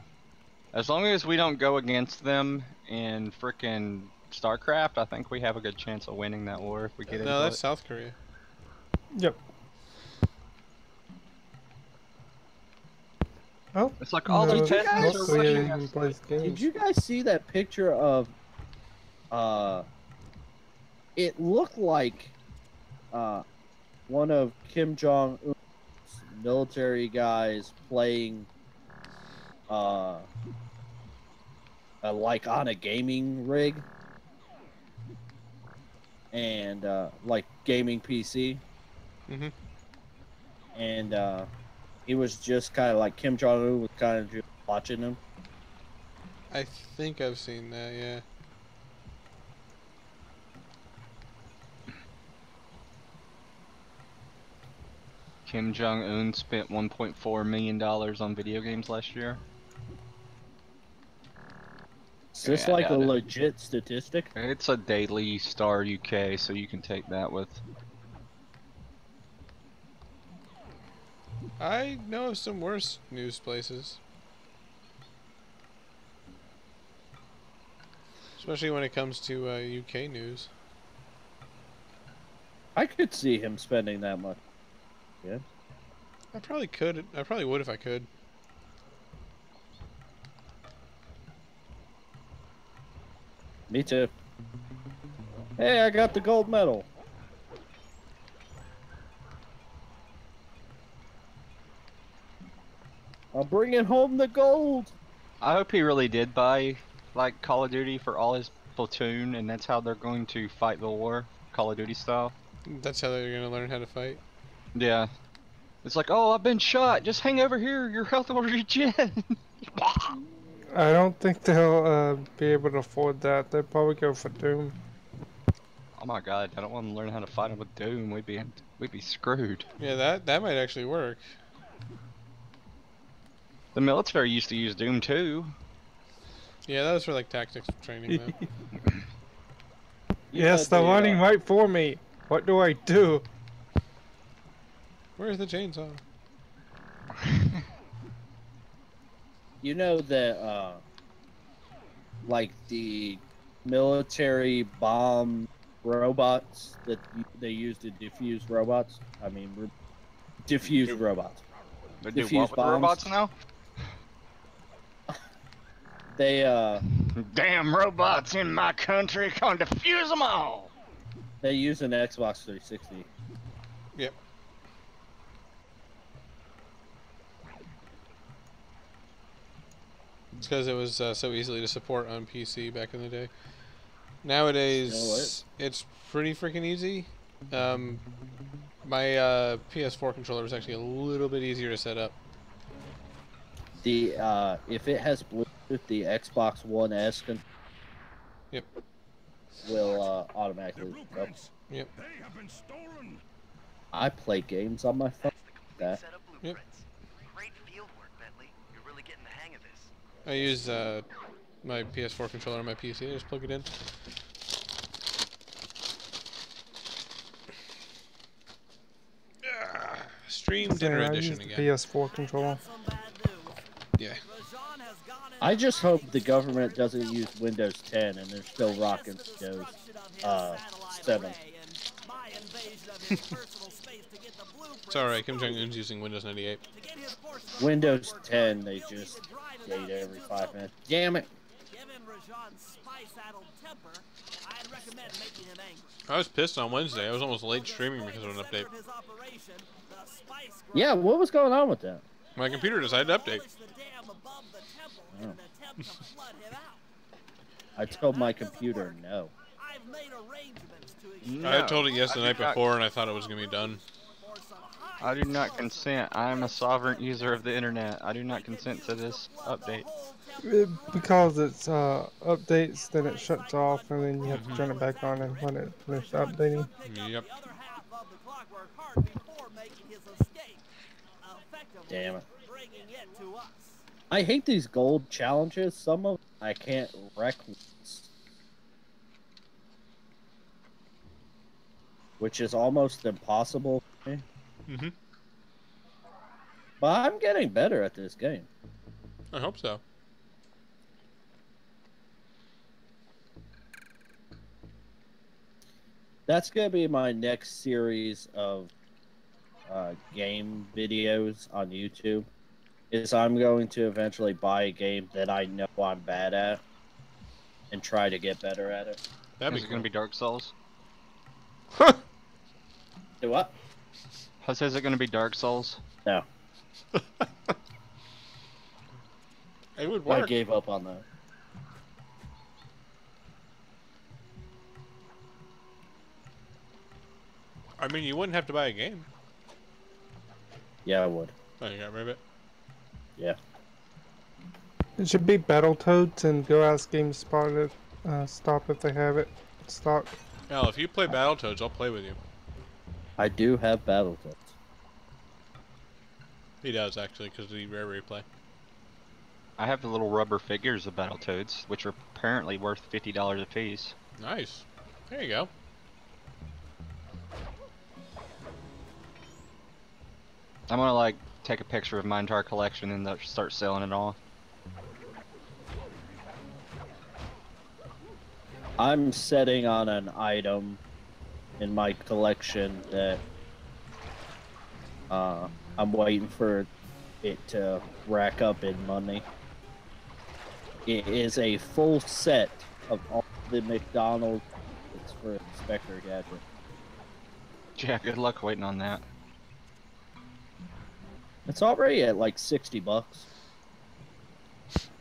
As long as we don't go against them in frickin' StarCraft, I think we have a good chance of winning that war if we get into it. No, that's South Korea. Yep. Oh, it's like all those peasants are rushing us. Did you guys see that picture of it looked like one of Kim Jong-un's military guys playing like on a gaming rig and like gaming PC, and he was just kind of like Kim Jong Un was kind of just watching him. I think I've seen that. Yeah. Kim Jong Un spent $1.4 million on video games last year. Is this like a legit statistic? It's a Daily Star UK, so you can take that with. I know of some worse news places. Especially when it comes to UK news. I could see him spending that much. Yeah. I probably could. I probably would if I could. Me too. Hey, I got the gold medal. I'm bringing home the gold. I hope he really did buy like Call of Duty for all his platoon, and that's how they're going to fight the war, Call of Duty style. That's how they're gonna learn how to fight. Yeah. It's like, oh, I've been shot. Just hang over here. Your health will regen. I don't think they'll be able to afford that. They'll probably go for Doom. Oh my god, I don't want to learn how to fight him with Doom. We'd be screwed. Yeah, that might actually work. The military used to use Doom too. Yeah, that was for like tactics training though. Yes, they're running right for me. What do I do? Where's the chainsaw? You know that, like the military bomb robots that they use to defuse robots? I mean, defuse robots. They do what with robots now? They, Damn robots in my country, gonna defuse them all! They use an Xbox 360. Yep. It's because it was so easily to support on PC back in the day. Nowadays, it's pretty freaking easy. My PS4 controller was actually a little bit easier to set up. The if it has Bluetooth, the Xbox One S Yep. will automatically go. Yep. I play games on my phone. That. Yep. Great field work, Bentley. You're really getting the hang of this. I use my PS4 controller on my PC. I just plug it in. Stream Dinner Edition again. PS4 controller. Yeah. I just hope the government doesn't use Windows 10 and they're still rocking Windows 7. It's alright, Kim Jong-un's using Windows 98. Windows 10, they just date every 5 minutes. Damn it. I was pissed on Wednesday. I was almost late streaming because of an update. Yeah, what was going on with that? My computer decided to update. Oh. I told my computer no. I told it yes the night before and I thought it was going to be done. I do not consent. I am a sovereign user of the internet. I do not consent to this update. Because it's updates, then it shuts off, and then you have to turn it back on and let it finish updating. Yep. Damn it. I hate these gold challenges. Some of them I can't wreck once. Which is almost impossible for me. Mm-hmm. But I'm getting better at this game. I hope so. That's going to be my next series of game videos on YouTube. Is I'm going to eventually buy a game that I know I'm bad at and try to get better at it. That'd be going to be Dark Souls. Do what? Is it going to be Dark Souls? No. It would work. I gave up on that. I mean, you wouldn't have to buy a game. Yeah, I would. Oh, you got rid of it? Yeah. It should be Battletoads, and go ask GameSpot if stop if they have it in stock. Hell, if you play Battletoads, I'll play with you. I do have Battletoads. He does, actually, because the rare replay. I have the little rubber figures of Battletoads, which are apparently worth $50 a piece. Nice. There you go. I'm gonna like take a picture of my entire collection and start selling it off. I'm setting on an item in my collection that I'm waiting for it to rack up in money. It is a full set of all the McDonald's. It's for Inspector Gadget. Yeah, good luck waiting on that. It's already at like $60.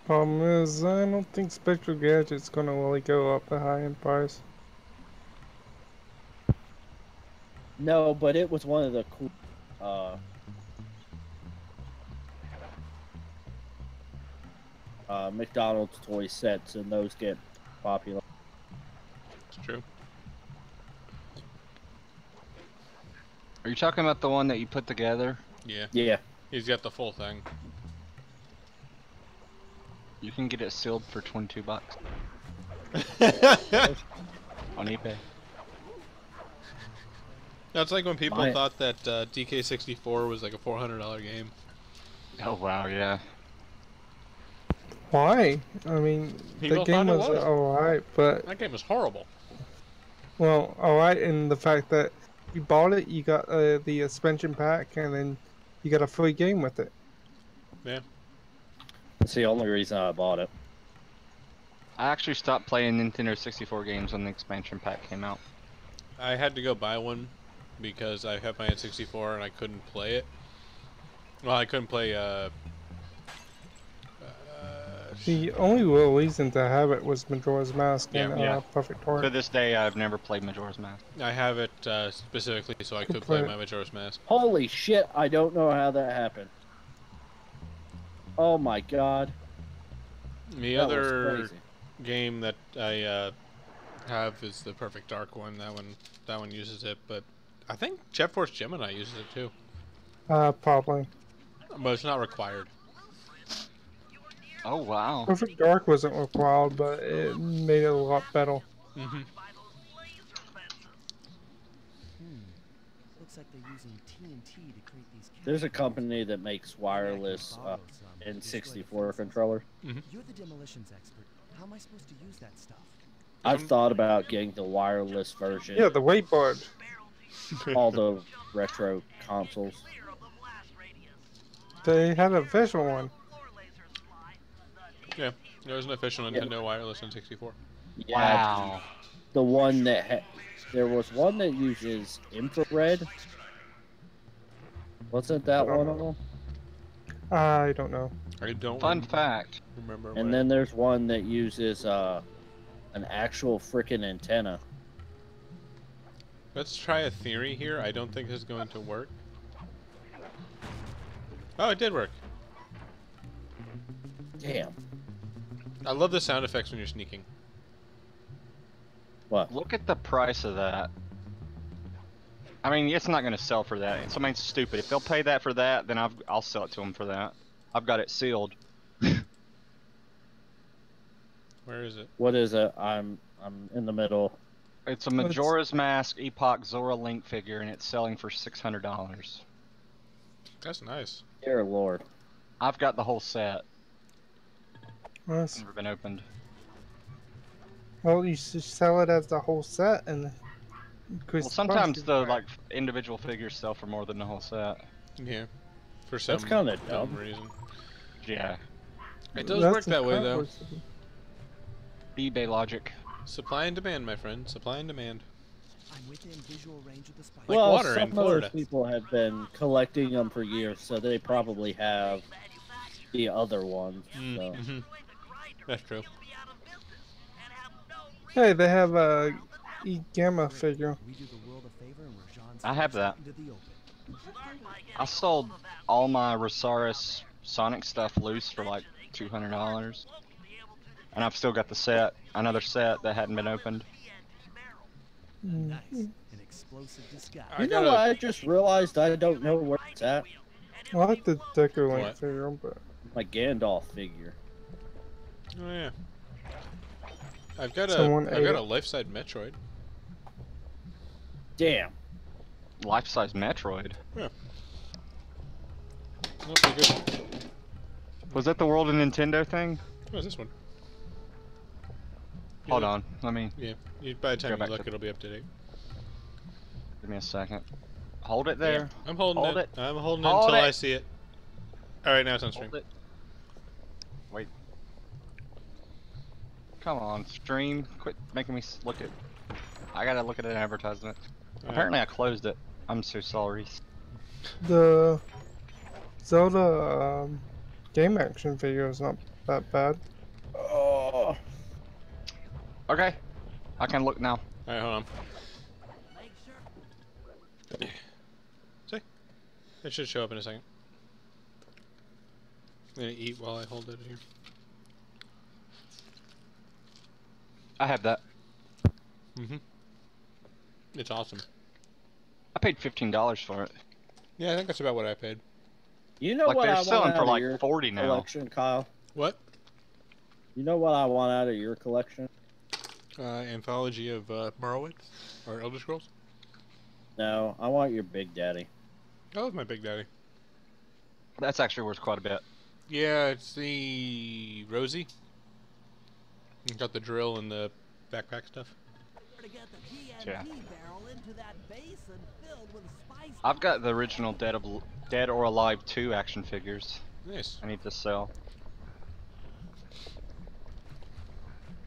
Problem is, I don't think Spectral Gadget's gonna really go up the high-end price. No, but it was one of the cool McDonald's toy sets, and those get popular. It's true. Are you talking about the one that you put together? Yeah. Yeah. He's got the full thing. You can get it sealed for $22 on eBay. That's like when people thought that DK64 was like a $400 game. Oh wow, yeah. Why? I mean, People the game thought it was was. alright, but That game was horrible. well, alright in the fact that you bought it, you got the expansion pack, and then you got a free game with it. Yeah. That's the only reason I bought it. I actually stopped playing Nintendo 64 games when the expansion pack came out. I had to go buy one because I have my N64 and I couldn't play it. Well, I couldn't play The only real reason to have it was Majora's Mask Yeah, and yeah. Perfect Dark. To this day, I've never played Majora's Mask. I have it specifically so I could play my Majora's Mask. Holy shit, I don't know how that happened. Oh my god. The That was other crazy. game that I have is the Perfect Dark one. That one uses it, but I think Jet Force Gemini uses it too. Probably. But it's not required. Oh wow. Perfect Dark wasn't required, but it made it a lot better. Mm-hmm. Looks like they're using TNT to create these. There's a company that makes wireless N64 controllers. You're the demolitions expert. How am I supposed to use that stuff? I've thought about getting the wireless version. Yeah, the Wakeboard. All the retro consoles. They had a visual one. Yeah, there's an official Nintendo wireless N64. Yeah, Wow. the one that there was one that uses infrared. Wasn't that one of them? I don't know. I don't Fun fact. remember. And then there's one that uses an actual freaking antenna. Let's try a theory here. I don't think this is going to work. Oh, it did work. Damn. I love the sound effects when you're sneaking. What? Look at the price of that. I mean, it's not going to sell for that. Somebody's stupid. If they'll pay that for that, then I'll sell it to them for that. I've got it sealed. Where is it? What is it? I'm in the middle. It's a Majora's Mask Epoch Zora Link figure, and it's selling for $600. That's nice. Dear Lord. I've got the whole set. Yes. Never been opened. Well, you should sell it as the whole set and increase Well, the sometimes price. the like individual figures sell for more than the whole set. Yeah. For some That's kinda dumb dumb. reason. Yeah. It does That's work that way though. incredible. eBay logic. Supply and demand, my friend. Supply and demand. I'm within visual range of the spider. Like well, water some in of Florida. those people have been collecting them for years, so they probably have the other ones. So. Mm-hmm. That's true. Hey, they have Gamma figure. We do the world a favor and Rajan's I have that. into the open. I sold all my Rosaris Sonic stuff loose for like $200, and I've still got the set, another set that hadn't been opened. Nice. An explosive disguise. You know what? I just realized I don't know where it's at. I like the Deco Link What? figure, but My Gandalf figure. Oh yeah. I've got Someone I've ate got it. a life-size Metroid. Damn. Life-size Metroid. Yeah. Oh, pretty good. Was that the World of Nintendo thing? What is this one? Hold Yeah. on, let me Yeah. By the time Go you back look, to- it'll be up to date. give me a second. Hold it there. I'm holding Hold it. it. I'm holding it Hold until it. I see it. All right, now it's on stream. Hold it. Wait. Come on, stream. Quit making me look at. I gotta look at an advertisement. All Apparently, I closed it. I'm so sorry. the Zelda game action figure is not that bad. Oh. Okay, I can look now. All right, hold on. See? It should show up in a second. I'm gonna eat while I hold it here. I have that. Mm-hmm. It's awesome. I paid $15 for it. Yeah, I think that's about what I paid. You know Like what they're I want selling out for of like your 40 now. collection, Kyle? What? You know what I want out of your collection? Anthology of Morrowind or Elder Scrolls. No, I want your Big Daddy. That was my Big Daddy. That's actually worth quite a bit. Yeah, it's the Rosie. It's got the drill and the backpack stuff. Yeah. I've got the original Dead or Alive 2 action figures. Nice. I need to sell.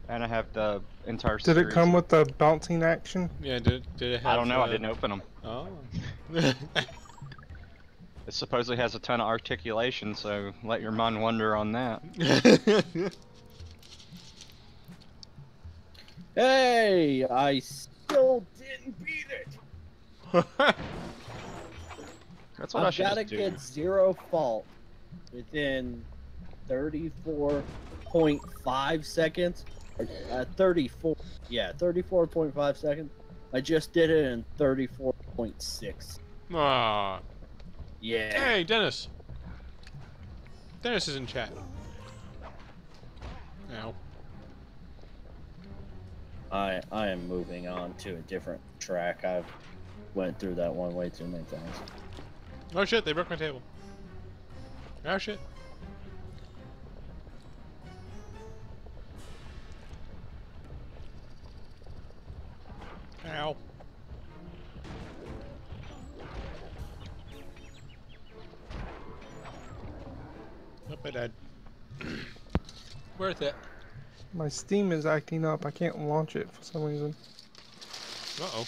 And I have the entire Did series. it come with the bouncing action? Yeah, did it have... I don't know, I didn't open them. Oh. It supposedly has a ton of articulation, so let your mind wander on that. Hey, I still didn't beat it. That's what I I've should got to just do. get 0 fault within 34.5 seconds. 34. Yeah, 34.5 seconds. I just did it in 34.6. Aw. Yeah. Hey, Dennis. Dennis is in chat. Ow. I am moving on to a different track. I've went through that one way too many times. Oh shit, they broke my table. Oh shit. Ow. Nope, I died. Worth it. My Steam is acting up. I can't launch it for some reason. Uh-oh.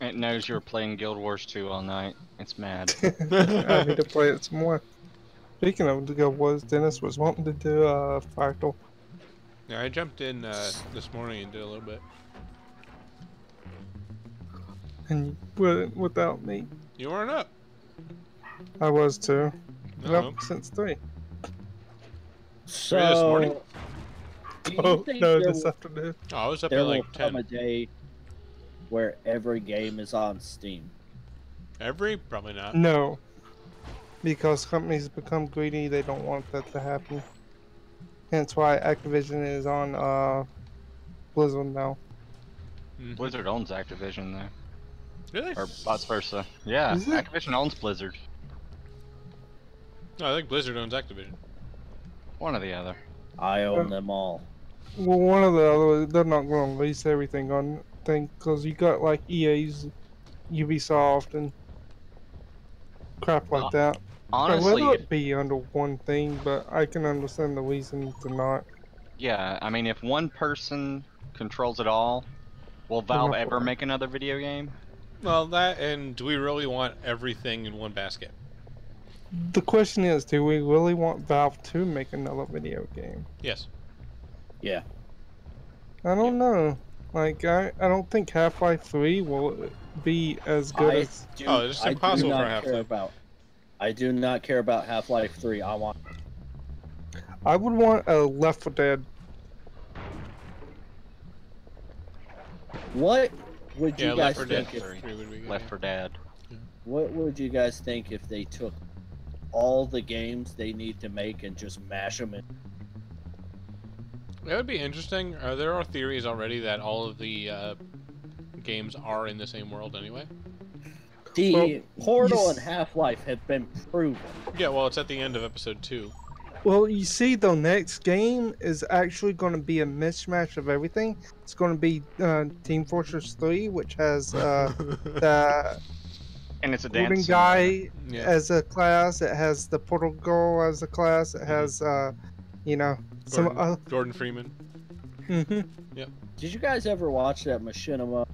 It knows you were playing Guild Wars 2 all night. It's mad. I need to play it some more. Speaking of the Guild Wars, Dennis was wanting to do Fractal. Yeah, I jumped in this morning and did a little bit. And without me. You weren't up. I was too. No. Up since 3. So, this morning? do you Oh, think no, there this will- afternoon. Oh, I was up there at will like come 10. a day where every game is on Steam? Every? Probably not. No. Because companies become greedy, they don't want that to happen. Hence why Activision is on Blizzard now. Mhm. Blizzard owns Activision, though. Really? Or vice versa. Yeah, Is it? Activision owns Blizzard. No, I think Blizzard owns Activision. One or the other. I own them all. Well, one of the other, they're not going to release everything on thing because you got like EA's, Ubisoft, and crap like that. I'd Honestly, rather it be under one thing, but I can understand the reason to not. yeah, I mean, if one person controls it all, will Valve ever make another video game? Well, that, and do we really want everything in one basket? The question is, do we really want Valve to make another video game? Yes. Yeah. I don't know. Like, I don't think Half-Life 3 will be as good as... Oh, it's I do impossible for not care Half-Life. about. I do not care about Half-Life 3. I want. I would want a Left 4 Dead. What would you Yeah, guys Left 4 think? Dead If, 3 would be good. Left 4 Dead. what would you guys think if they took all the games they need to make and just mash them in? That would be interesting. There are theories already that all of the games are in the same world anyway. See, Portal and s- Half-Life have been proven. Yeah, well, it's at the end of episode 2. Well, you see, the next game is actually going to be a mismatch of everything. It's going to be Team Fortress 3, which has the And it's a Golden dance simulator. Guy Yeah. as a class. It has the Portal Girl as a class. It has, you know, some other. Gordon Freeman. Did you guys ever watch that machinima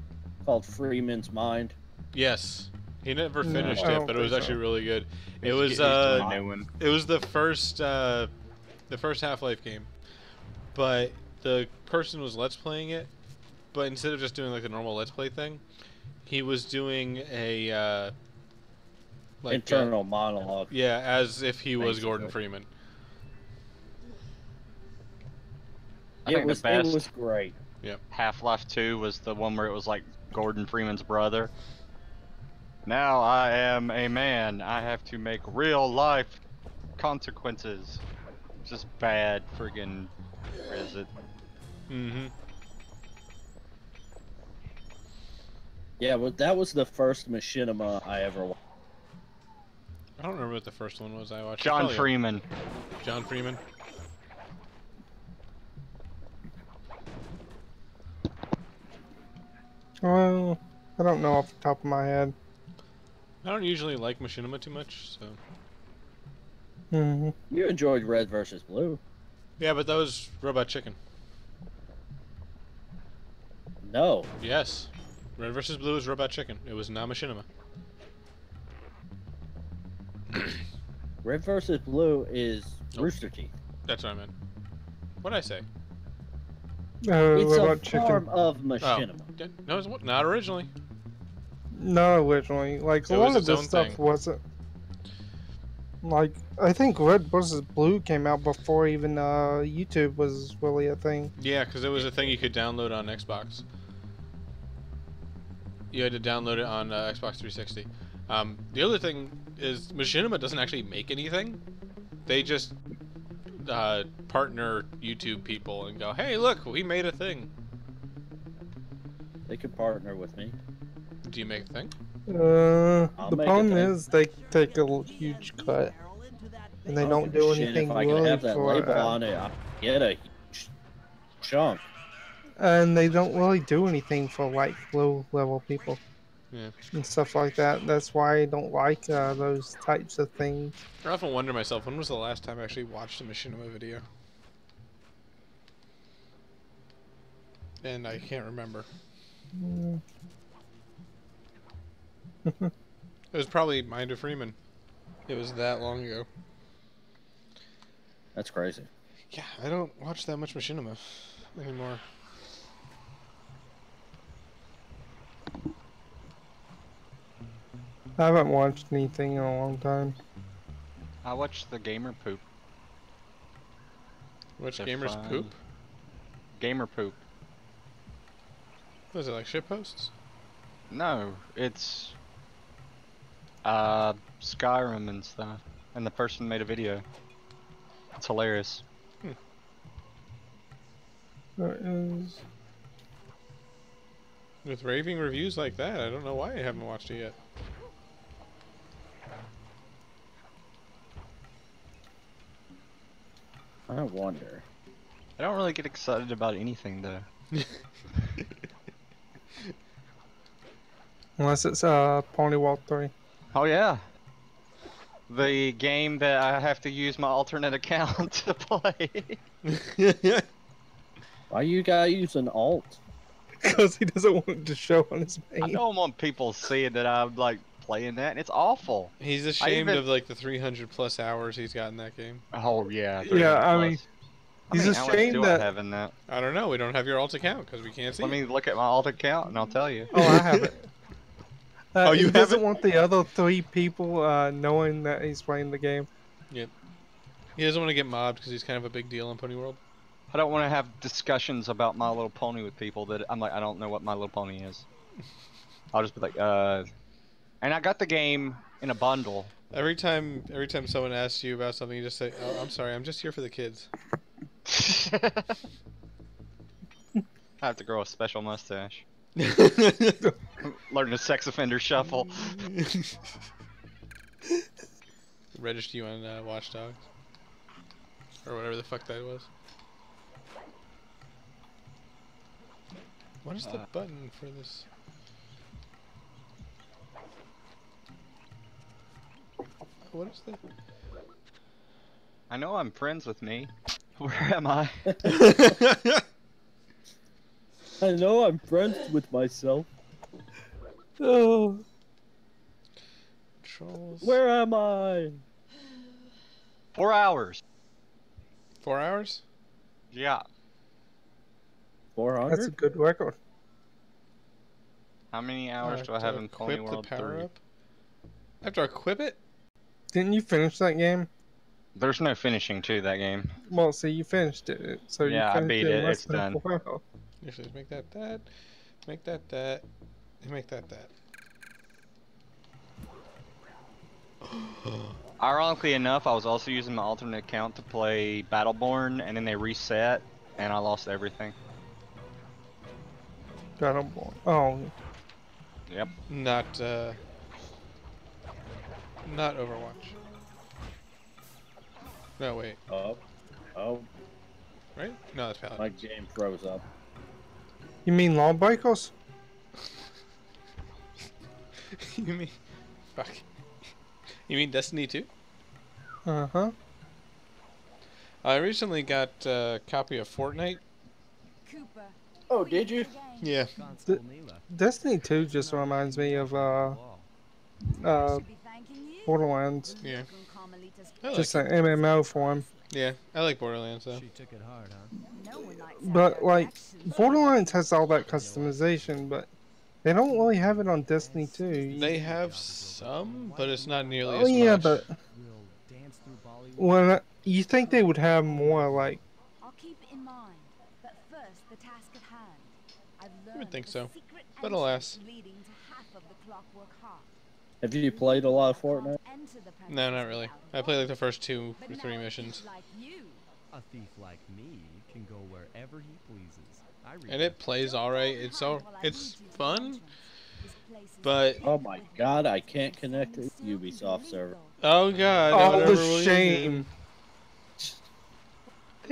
called Freeman's Mind? Yes. He never No, finished I it, don't but it was think actually so. really good. It He's was he's doing a new one. it was the first Half-Life game. But the person was Let's Playing it, but instead of just doing like the normal Let's Play thing, he was doing a Internal monologue. yeah, as if he was Basically. Gordon Freeman. I think the best It was great. Half-Life 2 was the one where it was like Gordon Freeman's brother. Now I am a man. I have to make real life consequences. Just bad friggin' where is it? Mm-hmm. Yeah, but that was the first machinima I ever watched. I don't remember what the first one was I watched. John Probably Freeman. John Freeman. Well, I don't know off the top of my head. I don't usually like machinima too much, so Hmm. You enjoyed Red versus Blue. yeah, but that was Robot Chicken. No. Yes, Red vs. Blue is Robot Chicken. It was not machinima. Red versus Blue is Nope. Rooster Teeth. That's what I meant. What'd I say? It's What a about form chicken? of machinima. No, it's not originally. No, originally. Like, It a was lot of its this own stuff thing. wasn't. Like, I think Red vs. Blue came out before even YouTube was really a thing. Yeah, because it was a thing you could download on Xbox. You had to download it on Xbox 360. The other thing is Machinima doesn't actually make anything. They just partner YouTube people and go, "Hey, look, we made a thing." They could partner with me. Do you make a thing? The make problem it, is they take a huge cut, and they don't do Shit, anything if I could really have that for label it. on it, I'd get a huge chunk. And they don't really do anything for like low level people. Yeah. And stuff like that. That's why I don't like those types of things. I often wonder myself, when was the last time I actually watched a Machinima video? And I can't remember. Mm. It was probably Mind of Freeman. It was that long ago. That's crazy. Yeah, I don't watch that much Machinima anymore. I haven't watched anything in a long time. I watched the Gamer Poop. Which They're gamers fun. poop? Gamer Poop. What is it, like shit posts? No, it's Skyrim and stuff. And the person made a video. It's hilarious. There is... With raving reviews like that, I don't know why I haven't watched it yet. I wonder. I don't really get excited about anything though. Unless it's Pony Wall 3. Oh yeah. The game that I have to use my alternate account to play. Why you gotta use an alt? Because he doesn't want it to show on his I main. don't want people seeing that I'm like playing that, and it's awful. He's ashamed even- of like the 300 plus hours he's got in that game. Oh yeah. Yeah, I 300 mean, plus. How He's many hours ashamed do I that. have in that? I don't know. We don't have your alt account because we can't see. Let me look at my alt account and I'll tell you. Oh, I have it. Oh, you he have doesn't it? want the other 3 people knowing that he's playing the game. Yep. He doesn't want to get mobbed because he's kind of a big deal in Pony World. I don't want to have discussions about My Little Pony with people that I'm like, I don't know what My Little Pony is. I'll just be like, and I got the game in a bundle. Every time someone asks you about something, you just say, "Oh, I'm sorry. I'm just here for the kids." I have to grow a special mustache. Learn the sex offender shuffle. Register you on Watch Dogs or whatever the fuck that was. What is the button for this? What is the? I know I'm friends with me. Where am I? I know I'm friends with myself. Oh. Controls. Where am I? 4 hours. 4 hours? Yeah. 400? That's a good record. How many hours do I have in Pony Equip the World power 3? up? I have to equip it? Didn't you finish that game? There's no finishing to that game. Well, see, you finished it. So Yeah, I you finished beat it in it. less It's than done. 4 hours. Usually just make that that, make that that, and make that that. Ironically enough, I was also using my alternate account to play Battleborn, and then they reset, and I lost everything. Battleborn. Oh, Not not Overwatch. No, wait. Oh. Right? No, that's My Paladins. game froze up. you mean Lawbreakers? You mean... Fuck. You mean Destiny 2? Uh-huh. I recently got a copy of Fortnite. Oh, did you? Yeah. Destiny 2 just reminds me of Borderlands. Yeah. I Just like an MMO form. Yeah, I like Borderlands though. She took it hard, huh? But, like, Borderlands has all that customization, but they don't really have it on Destiny 2. They have some, but it's not nearly Oh, as yeah, much. but We'll dance through Bollywood. when you think they would have more, like, I'll keep it in mind. But first, the task at hand. I've learned would think the so. secret But alas. entrance leading to half of the clockwork heart. Have you played a lot of Fortnite? Enter the No, not premises really. without I played like the guard. first 2 But or now 3 a thief missions. like you. A thief like me can go wherever he pleases. I read And it plays alright. It's fun, This place is but Oh my god, I can't connect to Ubisoft server. oh god, all whatever the will you shame.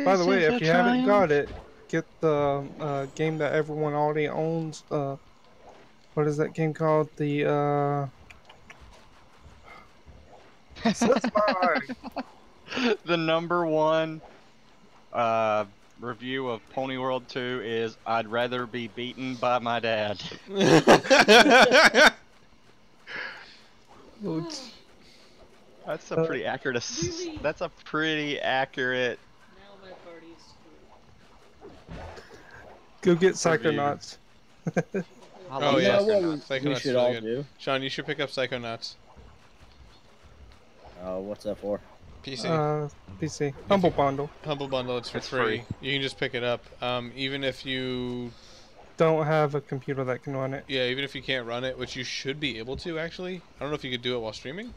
By the way, if you haven't got it, get the game that everyone already owns. What is that game called? The The #1 review of Pony World 2 is I'd rather be beaten by my dad. That's a pretty accurate. Really? That's a pretty accurate. Now my party's screwed. Go get Psychonauts. Oh You yeah, know what we Psychonauts should is all really good. do? Sean, you should pick up Psychonauts. What's that for? PC. PC. Humble Bundle. Humble Bundle, it's It's free. free. You can just pick it up. Even if you Don't have a computer that can run it. even if you can't run it, which you should be able to actually. I don't know if you could do it while streaming.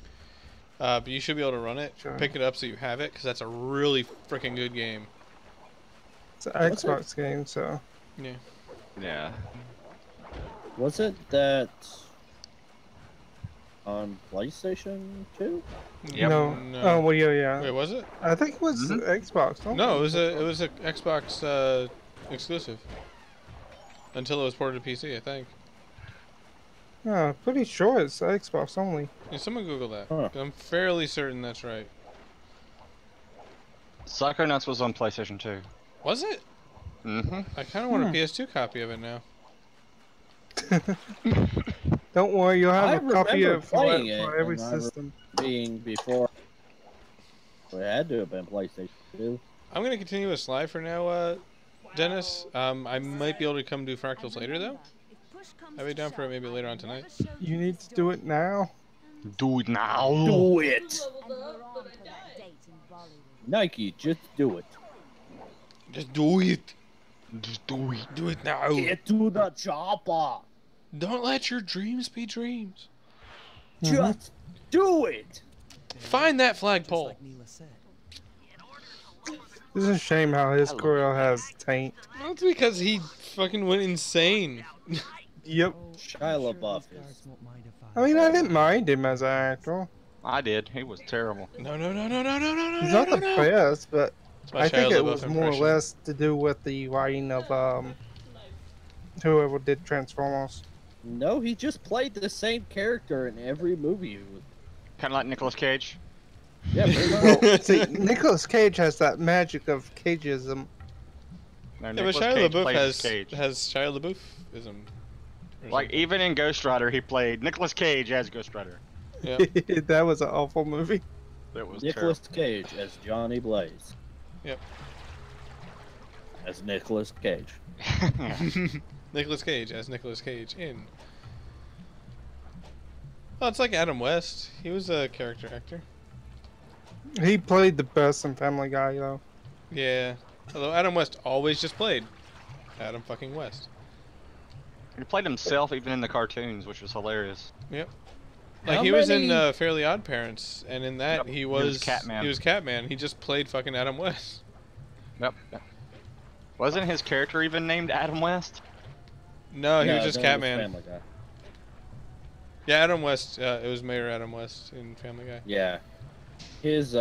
But you should be able to run it. Sure. Pick it up so you have it, because that's a really freaking good game. It's an What's it? Xbox game, so. Yeah. Yeah. Was it that on PlayStation 2? Yep. No. No. Oh, well, yeah. Wait, was it? I think it was Xbox. Don't No, it was a Xbox exclusive. Until it was ported to PC, I think. Yeah, pretty sure it's Xbox only. Yeah, someone Google that. Huh. I'm fairly certain that's right. Psychonauts was on PlayStation 2. Was it? Mm-hmm. I kind of want a PS2 copy of it now. Don't worry, you'll I have a copy remember of it playing it, for every and I system. Being before. It had to have been PlayStation 2. I'm gonna continue with Sly for now, Dennis. I might be able to come do fractals later though. I'll be down for it maybe later on tonight. You need to do it now. Do it now. Do it! And we're on for that date in Bollywood. Nike, just do it. Just do it. Just do it. Do it now. Get to the chopper. Don't let your dreams be dreams. Just do it. Find that flagpole. It's a shame how his career has taint. That's because he fucking went insane. Yep. Shia LaBeouf is. I mean, I didn't mind him as an actor. I did. He was terrible. No. He's not the best, but My I think Shia it LaBeouf was more or impression. less to do with the writing of whoever did Transformers. No, he just played the same character in every movie. Kind of like Nicolas Cage. Yeah, pretty much. See, Nicolas Cage has that magic of cageism. No, Yeah, but Nicolas Shia Cage LaBeouf played has Cage. Shia LaBeoufism. Or Like something. even in Ghost Rider, he played Nicolas Cage as Ghost Rider. Yeah. That was an awful movie. That was Nicolas Cage as Johnny Blaze. Yep. As Nicolas Cage. terrible. Nicolas Cage as Nicolas Cage in. Well, it's like Adam West. He was a character actor. He played the best in Family Guy, though. Yeah. Although Adam West always just played Adam fucking West. He played himself even in the cartoons, which was hilarious. Yep. Like How he was in many- Fairly Odd Parents, and in that Yep, he he was was Catman. He was Catman. He just played fucking Adam West. Yep. Wasn't his character even named Adam West? No, he was just that Catman. Family Guy. Yeah, Adam West. It was Mayor Adam West in Family Guy. Yeah. His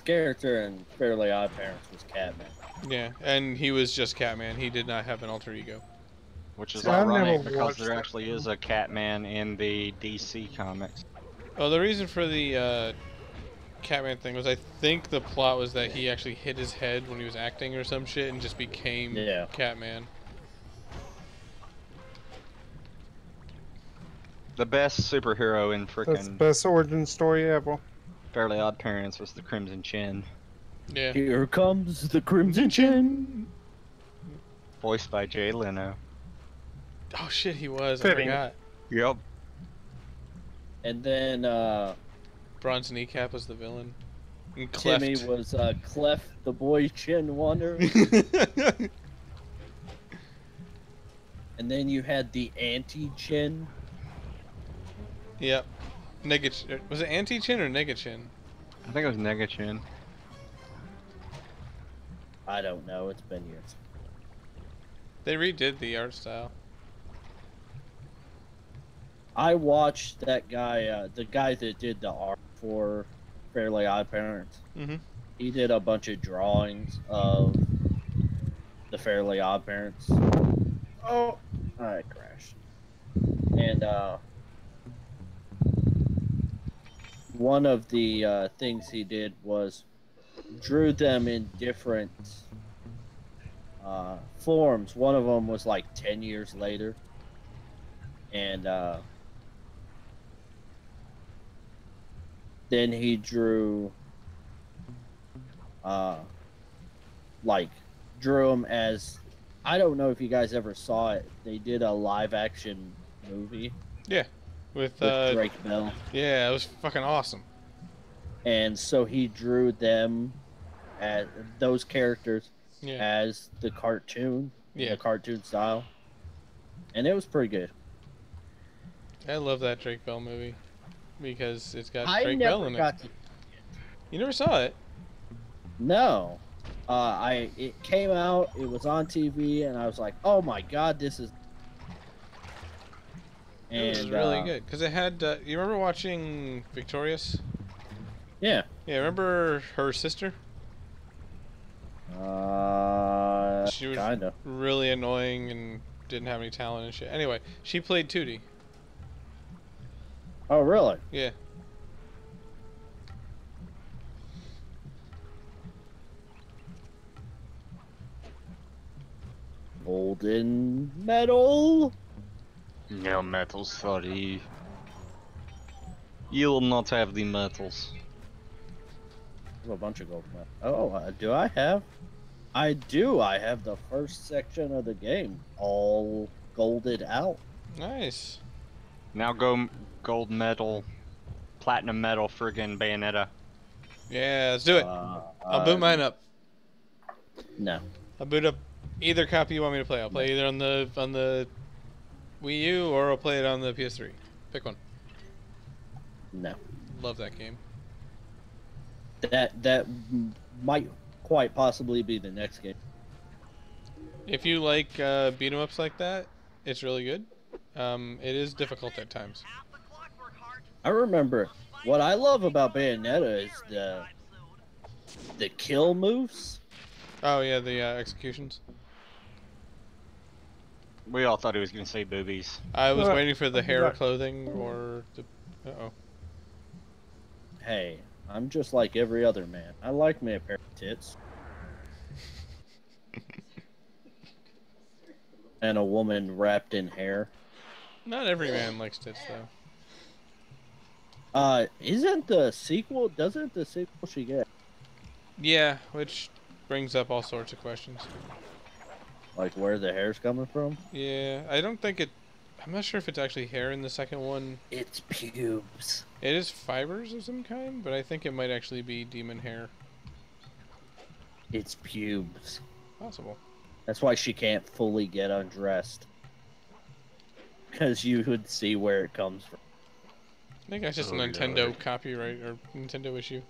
character in Fairly Odd Parents was Catman. Yeah, and he was just Catman. He did not have an alter ego. Which is See, I've ironic never because watched there that actually is a Catman in the DC comics. Well, the reason for the Catman thing was I think the plot was that he actually hit his head when he was acting or some shit and just became Yeah. Catman. The best superhero in That's the frickin' best origin story ever. Fairly Odd Parents was the Crimson Chin, Yeah. Here comes the Crimson Chin. voiced by Jay Leno. Oh shit, he was. I Fitting. forgot. Yep. And then Bronze Kneecap was the villain. And Cleft. Timmy was Clef the Boy Chin Wonder. And then you had the Anti-Chin. Yep. Was it Anti-Chin or Negachin? I think it was Negachin. I don't know. It's been years. They redid the art style. I watched that guy, the guy that did the art for Fairly Odd Parents. Mm-hmm. He did a bunch of drawings of the Fairly Odd Parents. Oh, I crashed. And one of the things he did was drew them in different forms. One of them was like 10 years later. And then he drew drew them as, I don't know if you guys ever saw it. They did a live action movie With with Drake Bell. yeah, it was fucking awesome. And so he drew them as those characters Yeah. as the cartoon, Yeah. the cartoon style. And it was pretty good. I love that Drake Bell movie because it's got I Drake Bell never in it. got to. You never saw it? No. It came out, it was on TV, and I was like, oh my god, this is. It was really good because it had. You remember watching Victorious? Yeah. Yeah, remember her sister? She was Kinda. really annoying and didn't have any talent and shit. Anyway, she played Tootie. Oh, really? Yeah. Golden medal. No metals, sorry. You'll not have the metals. have a bunch of gold medals. Oh, do I have? I do. I have the first section of the game all golded out. Nice. Now go gold medal, platinum medal, friggin' Bayonetta. Yeah, let's do it. I'll boot mine up. No. I'll boot up either copy you want me to play. I'll play either on the Wii U or I'll play it on the PS3. Pick one. No. Love that game. That might quite possibly be the next game. If you like beat 'em ups like that, it's really good. It is difficult at times. I remember what I love about Bayonetta is the kill moves. Oh yeah, the executions. We all thought he was gonna say boobies. I was waiting for the hair clothing or the. Uh-oh. Hey, I'm just like every other man. I like me a pair of tits. And a woman wrapped in hair. Not every man likes tits though. Isn't the sequel? Doesn't the sequel she get? Yeah, which brings up all sorts of questions. Like where the hair's coming from? Yeah, I don't think it. I'm not sure if it's actually hair in the second one. It's pubes. It is fibers of some kind, but I think it might actually be demon hair. It's pubes. Possible. That's why she can't fully get undressed. Because you would see where it comes from. I think that's just a Nintendo copyright or Nintendo issue.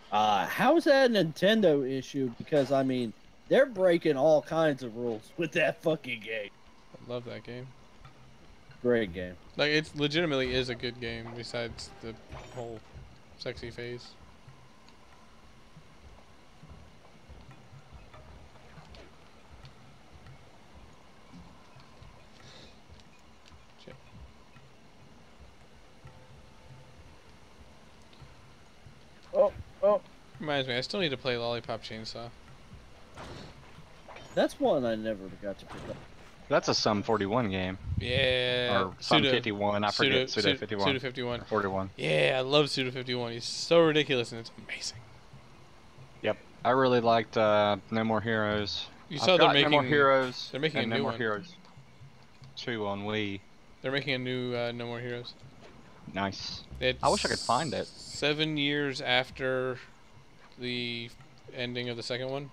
How is that a Nintendo issue? Because, I mean, they're breaking all kinds of rules with that fucking game. I love that game. Great game. Like, it legitimately is a good game, besides the whole sexy phase. Shit. Oh. Reminds me, I still need to play Lollipop Chainsaw. That's one I never got to pick up. That's a Sum 41 game. Yeah. Or Sum 51, I forget. Suda 51. Suda 51. 41. Yeah, I love Suda 51. He's so ridiculous and it's amazing. Yep. I really liked No More Heroes. You saw they're making No More Heroes. They're making and a new No More one. Heroes 2 on Wii. They're making a new No More Heroes. Nice. It's I wish I could find it. 7 years after the ending of the second one.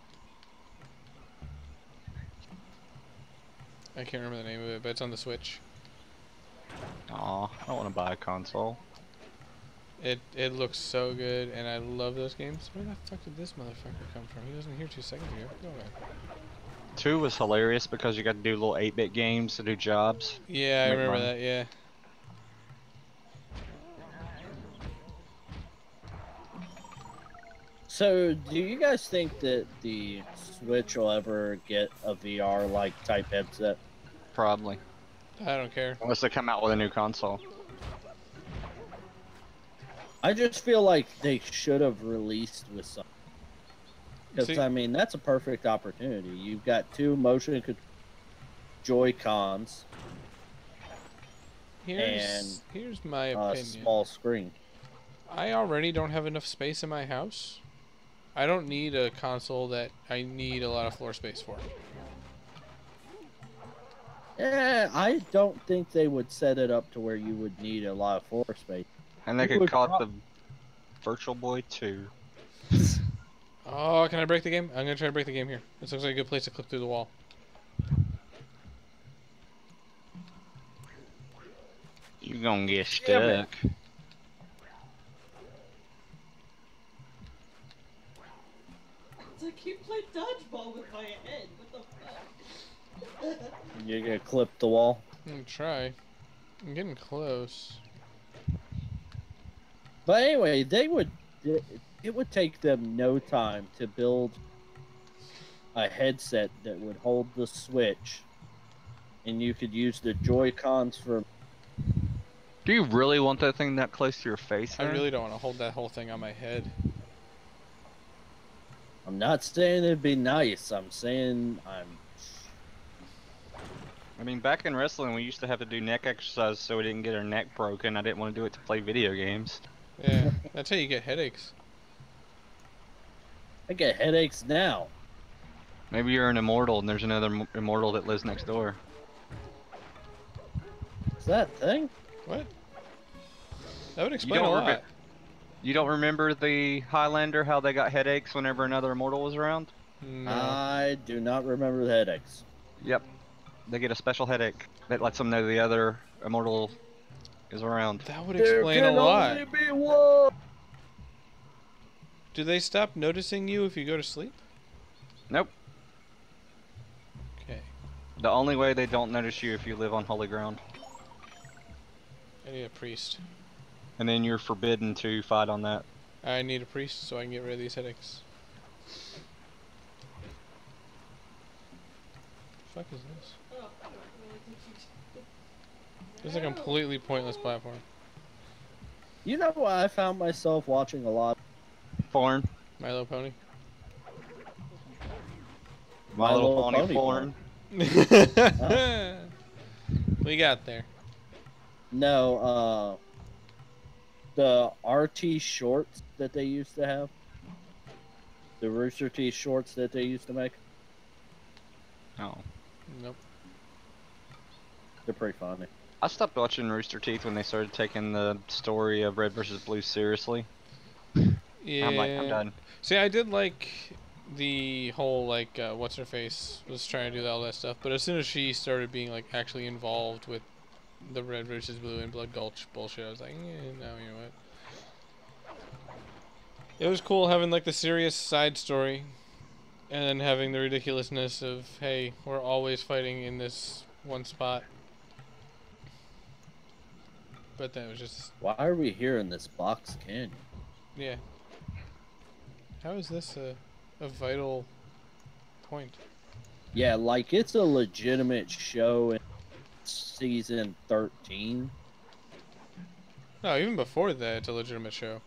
I can't remember the name of it, but it's on the Switch. Aw, I don't want to buy a console. It looks so good, and I love those games. Where the fuck did this motherfucker come from? He wasn't here 2 seconds ago. Go away. 2 was hilarious because you got to do little 8-bit games to do jobs. Yeah, I Make remember money. that, yeah. So, do you guys think that the Switch will ever get a VR-like type headset? Probably. I don't care. Unless they come out with a new console. I just feel like they should have released with something. Because, See- I mean, that's a perfect opportunity. You've got 2 motion Joy-Cons Here's my a opinion. small screen. I already don't have enough space in my house. I don't need a console that I need a lot of floor space for. Yeah, I don't think they would set it up to where you would need a lot of floor space. And they You could would call it the Virtual Boy 2. Oh, can I break the game? I'm gonna try to break the game here. This looks like a good place to clip through the wall. You gonna get Damn it. stuck. I keep playing dodgeball with my head. What the fuck? You're gonna clip the wall. I'm gonna try. I'm getting close. But anyway, it would take them no time to build a headset that would hold the Switch, and you could use the Joy-Cons for. Do you really want that thing that close to your face? I Aaron? really don't want to hold that whole thing on my head. I'm not saying it'd be nice. I'm saying I mean, back in wrestling, we used to have to do neck exercises so we didn't get our neck broken. I didn't want to do it to play video games. Yeah, that's how you get headaches. I get headaches now. Maybe you're an immortal and there's another immortal that lives next door. Is that a thing? What? That would You explain a lot. You don't remember the Highlander, how they got headaches whenever another immortal was around? No. I do not remember the headaches. Yep. They get a special headache that lets them know the other immortal is around. That would explain a lot. Only be one. Do they stop noticing you if you go to sleep? Nope. Okay. The only way they don't notice you if you live on holy ground. I need a priest. And then you're forbidden to fight on that. I need a priest so I can get rid of these headaches. What the fuck is this? Oh, I don't really think you did. It's a completely pointless platform. You know what I found myself watching a lot? Porn. My Little Pony. My Little Pony porn. We got there. No, the RT shorts that they used to have. The Rooster Teeth shorts that they used to make. Oh. Nope. They're pretty funny. I stopped watching Rooster Teeth when they started taking the story of Red versus Blue seriously. Yeah. I'm like, I'm done. See, I did like the whole, like, what's her face was trying to do all that stuff, but as soon as she started being, like, actually involved with the Red versus Blue and Blood Gulch bullshit, I was like, no, you know what. It was cool having, like, the serious side story, and then having the ridiculousness of, hey, we're always fighting in this one spot. But that was just... Why are we here in this box canyon? Yeah. How is this a vital point? Yeah, like it's a legitimate show in season 13. No, even before that, it's a legitimate show.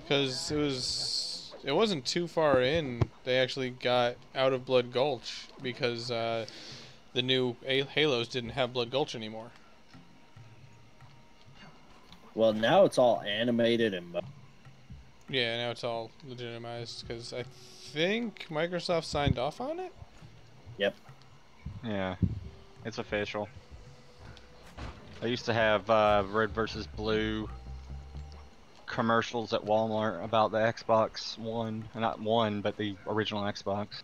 Because it wasn't too far in, they actually got out of Blood Gulch because the new Halos didn't have Blood Gulch anymore. Well, now it's all animated and... Yeah, now it's all legitimized because I think Microsoft signed off on it? Yep. Yeah. It's official. I used to have Red versus Blue commercials at Walmart about the Xbox One. Not one, but the original Xbox.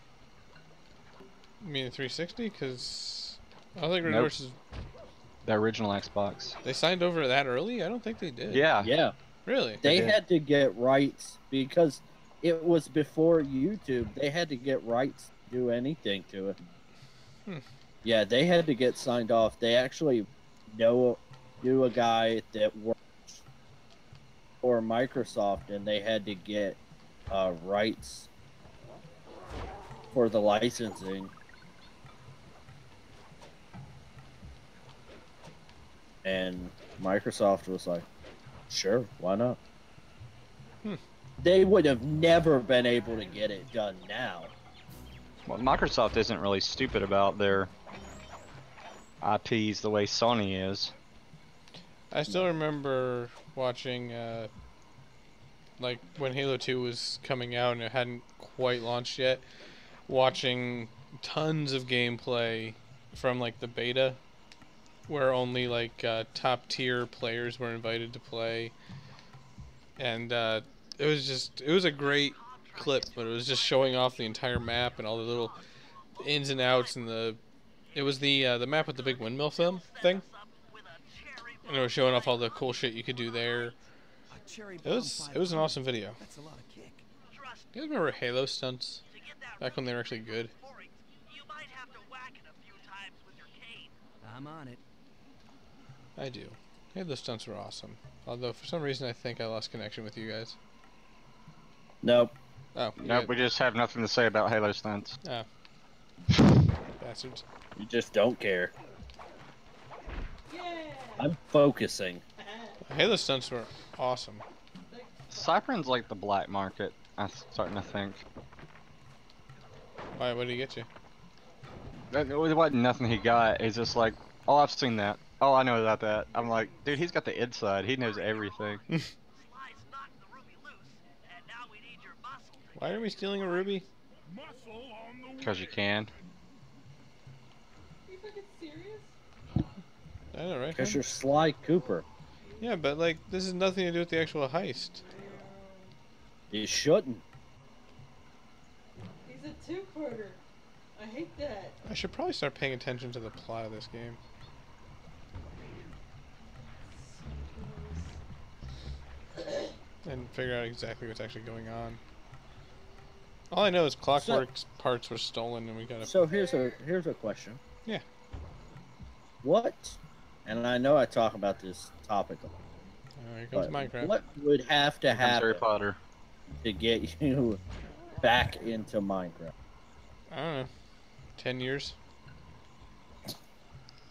You mean the 360? Because I don't think Red Nope. versus... The original Xbox. They signed over that early? I don't think they did. Yeah. Yeah. Really? They did. had to get rights because it was before YouTube. They had to get rights to do anything to it. Hmm. Yeah, they had to get signed off. They actually knew a guy that worked for Microsoft, and they had to get rights for the licensing. And Microsoft was like, sure, why not? They would have never been able to get it done now. Well, Microsoft isn't really stupid about their IPs the way Sony is. I still remember watching, like, when Halo 2 was coming out and it hadn't quite launched yet, watching tons of gameplay from, like, the beta, where only, like, top-tier players were invited to play. And, it was a great clip, but it was just showing off the entire map and all the little ins and outs, and it was the map with the big windmill thing, and it was showing off all the cool shit you could do there. It was an awesome video. You guys remember Halo stunts back when they were actually good? I'm on it. I do. Halo stunts were awesome. Although for some reason I think I lost connection with you guys. Nope. Oh, Nope, we just have nothing to say about Halo stunts. Oh. Bastards. You just don't care. Yeah. I'm focusing. Halo stunts were awesome. Cypern's like the black market, I'm starting to think. Why? What did he get you? It wasn't nothing he got, it's just like, oh, I've seen that. Oh, I know about that. I'm like, dude, he's got the inside, he knows everything. Why are we stealing a ruby? Because you can. Are you fucking serious? I know, right? Because Huh? you're Sly Cooper. Yeah, but like, this has nothing to do with the actual heist. You shouldn't. He's a two-parter. I hate that. I should probably start paying attention to the plot of this game. And figure out exactly what's actually going on. All I know is Clockwork's parts were stolen and we gotta... So here's a question. Yeah. What? And I know I talk about this topic a lot. Here comes Minecraft. What would have to happen Harry Potter. to get you back into Minecraft? I don't know. 10 years?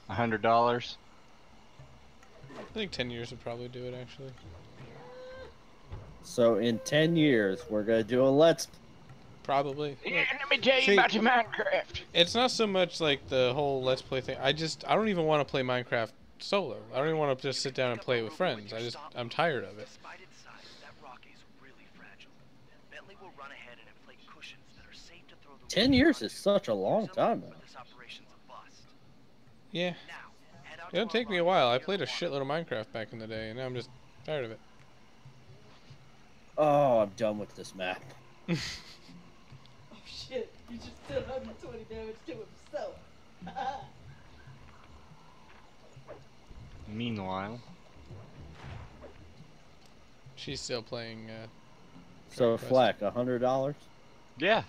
$100. I think 10 years would probably do it, actually. So in 10 years, we're gonna do a let's. Probably. Yeah, let me tell you See, about your Minecraft. It's not so much like the whole Let's Play thing. I don't even want to play Minecraft solo. I don't even want to just sit down and play with friends. I'm tired of it. Despite its size, that rock is really fragile. Bentley will run ahead and inflate cushions that are safe to throw the 10 years is such a long time. but this operation's a bust. Yeah. Now, head out It'll to take our me a rock while. I and played a get shitload of Minecraft back in the day, and now I'm just tired of it. Oh, I'm done with this map. Oh shit, you just did 120 damage to himself. Meanwhile, She's still playing. So Quest. Flack, $100. yeah.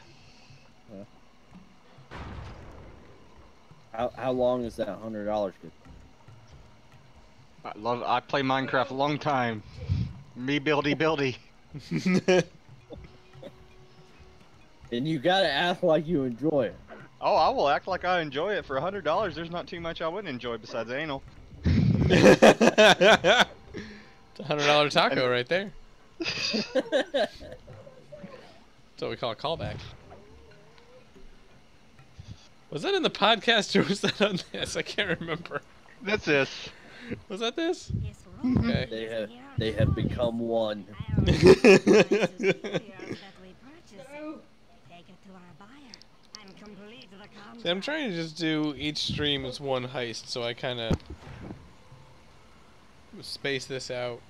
How long is that $100 good? I play Minecraft a long time. Me buildy. And you gotta act like you enjoy it. Oh, I will act like I enjoy it for $100. There's not too much I wouldn't enjoy besides anal. It's a $100 taco right there. That's what we call a callback. Was that in the podcast or was that on this? I can't remember. That's this. Was that this? Yes, wrong. Okay. They have become one. That we purchase, No. take it to our buyer and complete the contract. See, I'm trying to just do each stream as one heist, so I kind of space this out.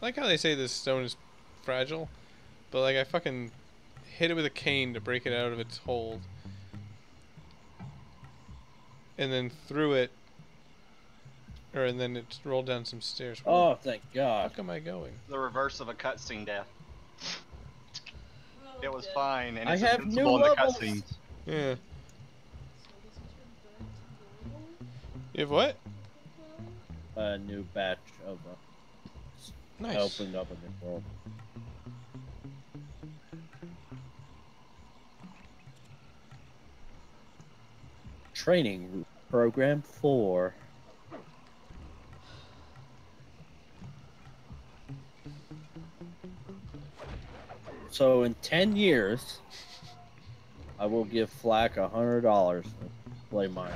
I like how they say this stone is fragile, but like I fucking hit it with a cane to break it out of its hold, and then threw it, and then it rolled down some stairs. Where Oh, thank the God. fuck am I going? The reverse of a cutscene death. Oh, It was dead. fine, and I it's have invincible new in the levels. cutscenes. Yeah. So this is your back to normal? You have what? A new batch of Nice. opened up in this world. Training program 4. So in 10 years, I will give Flack $100 to play mine.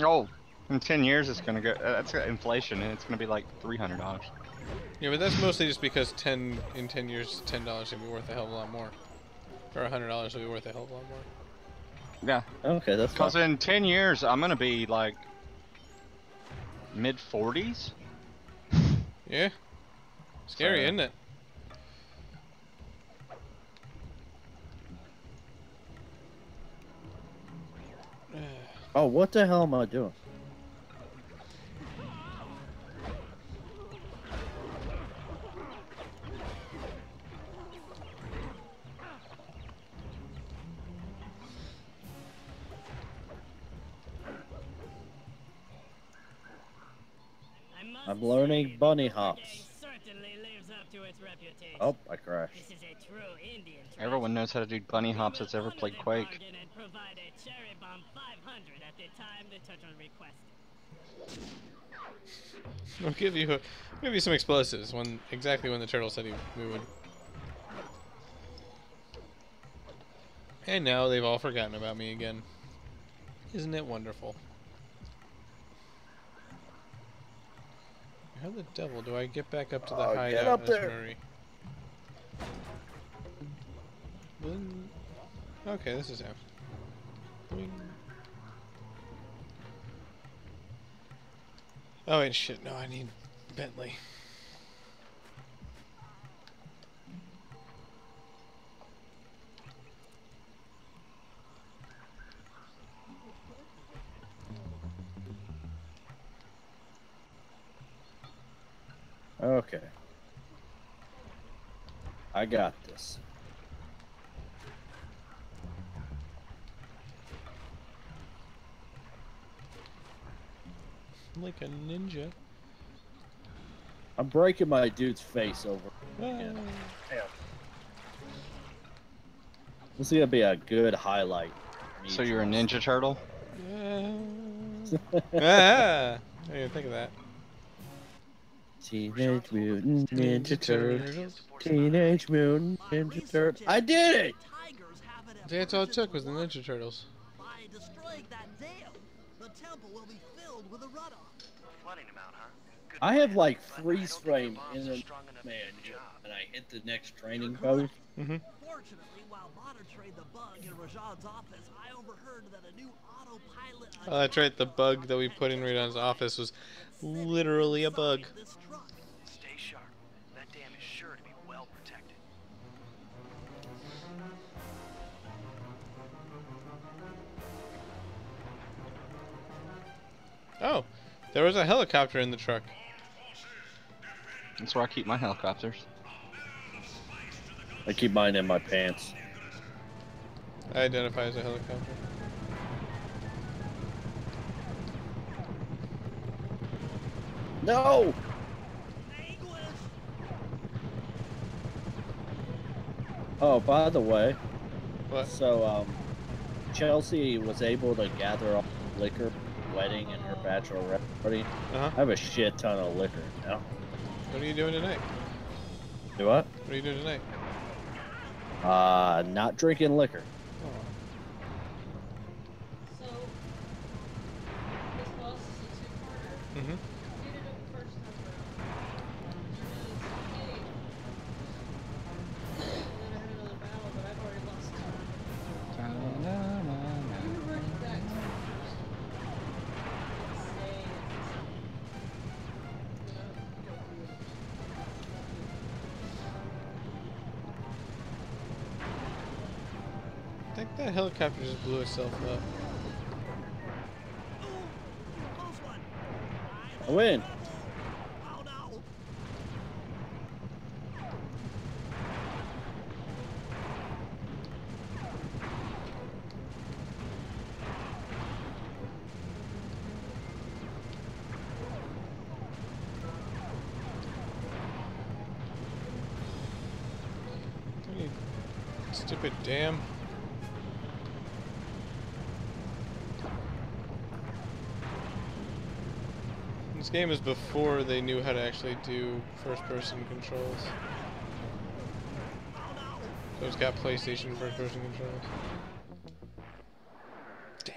Oh, in 10 years it's gonna go. That's got inflation, and it's gonna be like $300. Yeah, but that's mostly just because in 10 years, $10 will be worth a hell of a lot more, or $100 will be worth a hell of a lot more. Yeah, Okay, that's because fine. in 10 years I'm gonna be like mid 40s. Yeah. Scary, So- isn't it? Oh, what the hell am I doing? I'm learning bunny hops. Certainly lives up to its reputation. Oh, I crashed. This is a true Indian Everyone knows how to do bunny hops that's ever played Quake. And provide a cherry bomb 500 at the time the turtle requested. I'll give you some explosives exactly when the turtle said we would. And now they've all forgotten about me again. Isn't it wonderful? How the devil do I get back up to the Oh, hideout get up in this there. Murray? Okay, this is how. Boing. Oh wait, shit. No, I need Bentley. Okay. I got this. Like a ninja. I'm breaking my dude's face over. Ah. This is gonna be a good highlight. So you're a Ninja Turtle? Ah. I didn't think of that. Teenage Mutant Ninja Turtles. Teenage Mutant Ninja Turtles. I did it! That's all it took was the Ninja Turtles. By destroying that dam, the temple will be filled with a runoff. Flooding them out, huh? Good I plan, have like but I freeze don't think your frame bombs in are the strong enough to man do the job. and I hit the next training post. Mm-hmm. Fortunately, while monitoring the bug in Rajan's office, I overheard that a new autopilot. Oh, that's right. The bug that we put in Radan's office was literally a bug. Stay sharp. That dam is sure to be well protected. Oh, there was a helicopter in the truck. That's where I keep my helicopters. I keep mine in my pants. I identify as a helicopter. No! Oh, by the way. What? So, Chelsea was able to gather all the liquor wedding and her bachelorette party. Uh-huh. I have a shit ton of liquor now. What are you doing tonight? Do what? What are you doing tonight? Not drinking liquor. So, this boss is a two-parter. Mm-hmm. Completed it the first time around. And then I had another battle, but I've already lost time. You were running back to the first stay I think that helicopter just blew itself up. I win. Stupid dam. This game is before they knew how to actually do first-person controls. So it's got PlayStation first-person controls. Damn.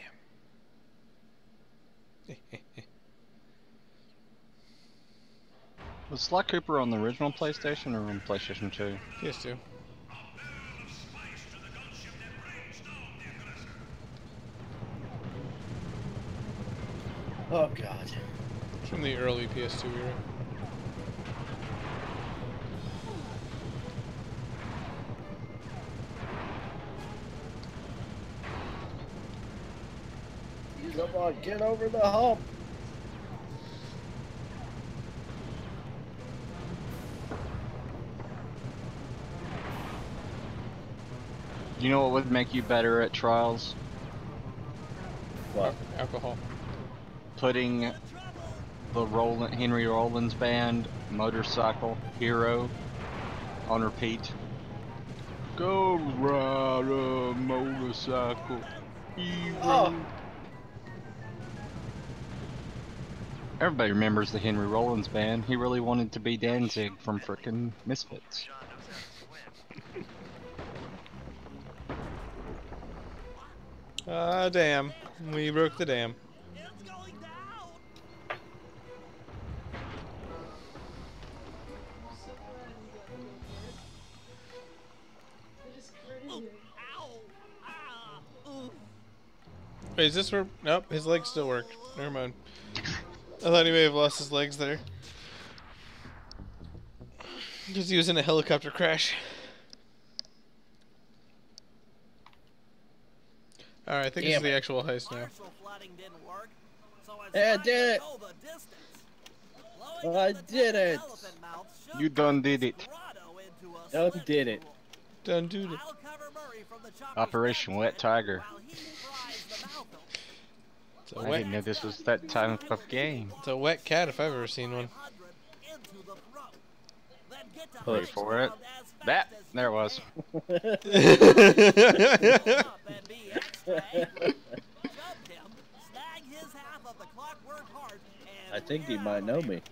Was Sly Cooper on the original PlayStation or on PlayStation 2? PS2. Oh god. It's from the early PS2 era. Come on, get over the hump. You know what would make you better at trials? What? Alcohol. Putting the Henry Rollins band Motorcycle Hero on repeat. Go ride a motorcycle hero. Oh. Everybody remembers the Henry Rollins band. He really wanted to be Danzig from frickin' Misfits. Ah, damn. We broke the dam. Wait, is this where? Nope, his legs still work. Never mind. I thought he may have lost his legs there. Because he was in a helicopter crash. Alright, I think it's the actual heist now. Yeah, I did it! I did it! You done did it. Done did it. Done did it. Operation Wet Tiger. I didn't know this was that type of game. It's a wet cat if I've ever seen one. Wait for it. There it was. I think he might know me.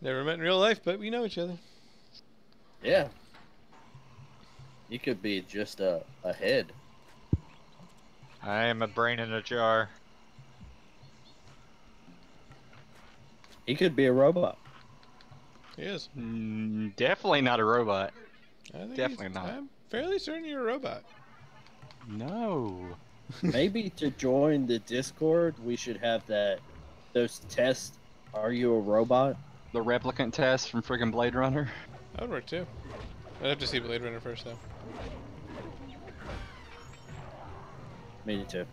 Never met in real life, but we know each other. Yeah. He could be just a head. I am a brain in a jar. He could be a robot. He is. Definitely not a robot. Definitely not. I'm fairly certain you're a robot. No. Maybe to join the Discord, we should have those tests. Are you a robot? The replicant test from friggin' Blade Runner. That would work too. I'd have to see Blade Runner first though. Me too.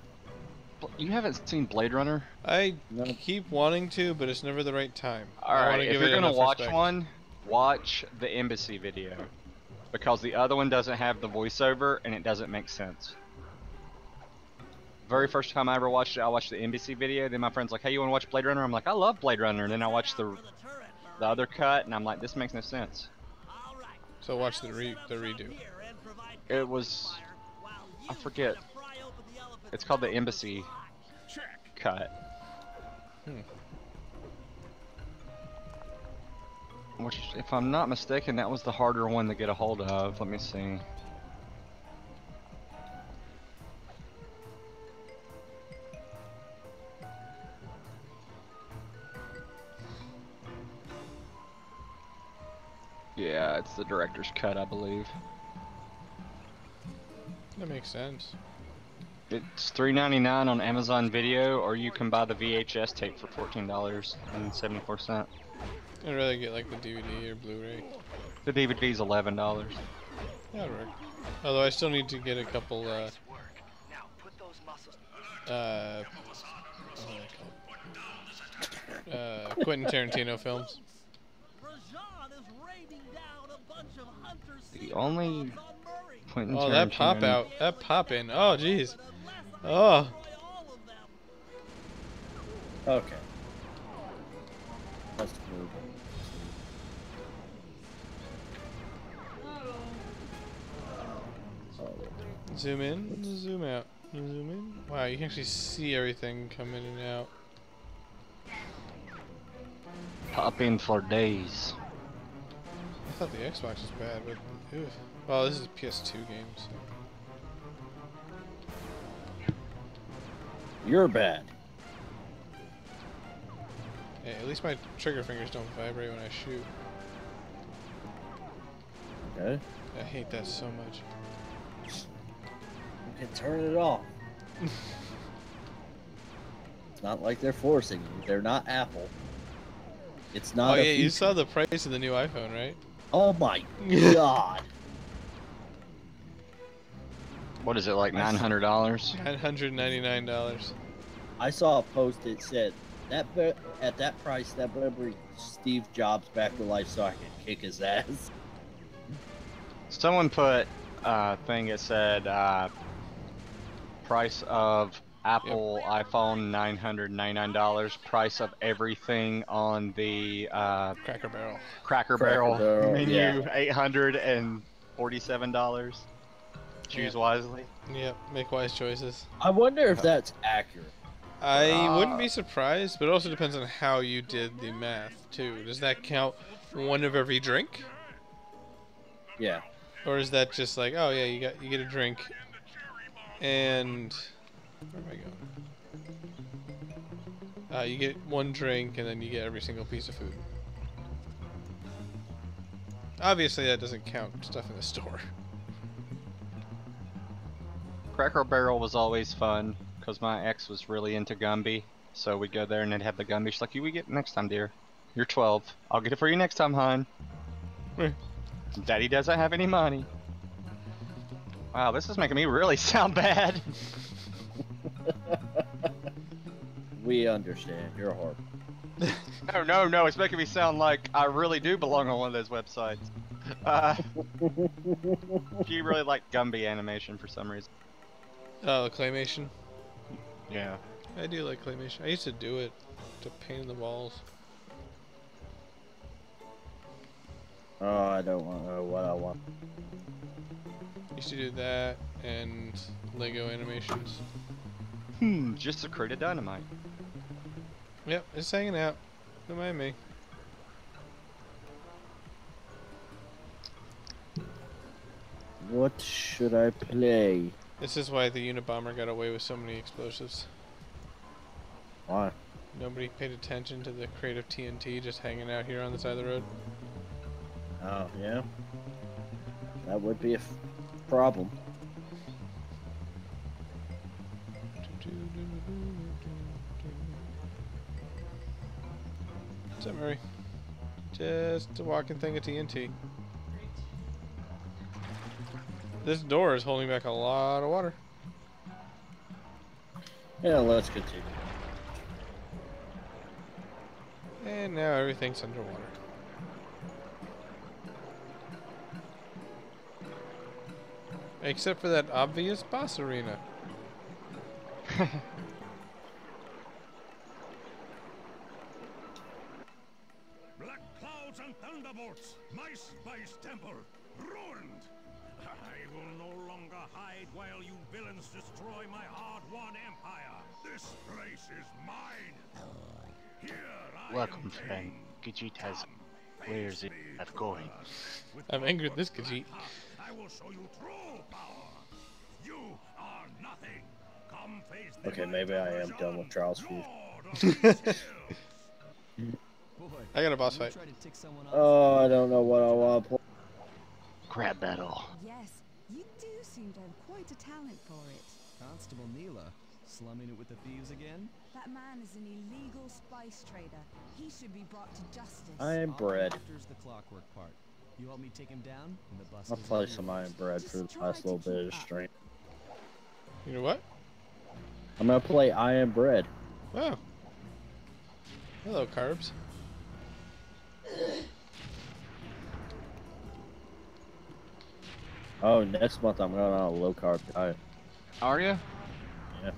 You haven't seen Blade Runner? I keep wanting to, but it's never the right time. Alright, if you're gonna watch one, watch the Embassy video. Because the other one doesn't have the voiceover and it doesn't make sense. Very first time I ever watched it, I watched the Embassy video. Then my friend's like, hey, you wanna watch Blade Runner? I'm like, I love Blade Runner. And then I watched the other cut and I'm like, this makes no sense. So watch the redo. It was, I forget. It's called the Embassy cut. Which, if I'm not mistaken, that was the harder one to get a hold of. Let me see. Yeah, it's the director's cut, I believe. That makes sense. It's $3.99 on Amazon Video, or you can buy the VHS tape for $14.74. I'd rather get like the DVD or Blu-ray. The DVD's $11. That'd work. Although I still need to get a couple Quentin Tarantino films. The only Quentin Tarantino. That pop out, that pop in. Oh jeez. Oh. Okay. Let's move. Zoom in, zoom out, zoom in. Wow, you can actually see everything come in and out. Pop in for days. I thought the Xbox was bad, but ew. Well, this is a PS2 game, so. You're bad. Hey, at least my trigger fingers don't vibrate when I shoot. Okay. I hate that so much. You can turn it off. It's not like they're forcing you. They're not Apple. It's not. Oh yeah, you saw the price of the new iPhone, right? Oh my god. What is it, like $900? $999. I saw a post that said that at that price that better bring Steve Jobs back to life so I can kick his ass. Someone put a thing that said price of Apple iPhone $999, price of everything on the Cracker Barrel menu $847. Choose wisely. Yep, make wise choices. I wonder if that's accurate. I wouldn't be surprised, but it also depends on how you did the math too. Does that count one of every drink? Yeah. Or is that just like, oh yeah, you get a drink, and where am I going? You get one drink, and then you get every single piece of food. Obviously, that doesn't count stuff in the store. Cracker Barrel was always fun because my ex was really into Gumby. So we'd go there and they'd have the Gumby. She's like, "You we get it next time, dear. You're 12. I'll get it for you next time, hon." Daddy doesn't have any money. Wow, this is making me really sound bad. We understand. You're horrible. No. It's making me sound like I really do belong on one of those websites. She really liked Gumby animation for some reason. Oh, the claymation? Yeah. I do like claymation. I used to do it to paint the walls. Oh, I don't know what I want. Used to do that and Lego animations. Just a crate of dynamite. Yep, it's hanging out. Don't mind me. What should I play? This is why the Unabomber got away with so many explosives. Why? Nobody paid attention to the crate of TNT just hanging out here on the side of the road. Oh, yeah? That would be a problem. What's up, Murray? Just a walking thing of TNT. This door is holding back a lot of water. Yeah, let's continue. And now everything's underwater. Except for that obvious boss arena. Black clouds and thunderbolts, my spice temple, ruined. I will no longer hide while you villains destroy my hard-won empire. This place is mine. Here I Welcome, am friend. Gajit has wares it have going. I've angered this Gajit. I will show you true power. You are nothing. Come face the Okay, maybe I am done with Trials Food. I got a boss fight. Oh, I don't know what I want to play. Crab battle. Yes, you do seem to have quite a talent for it. Constable Neela, slumming it with the thieves again? That man is an illegal spice trader. He should be brought to justice. Iron Bread. After's the clockwork part. You help me take him down, and the bus I'll is play yours. some Iron Bread for the last little bit of the stream. You know what? I'm gonna play Iron Bread. Oh. Hello, carbs. Oh, next month I'm going on a low carb diet. Are you? Yeah.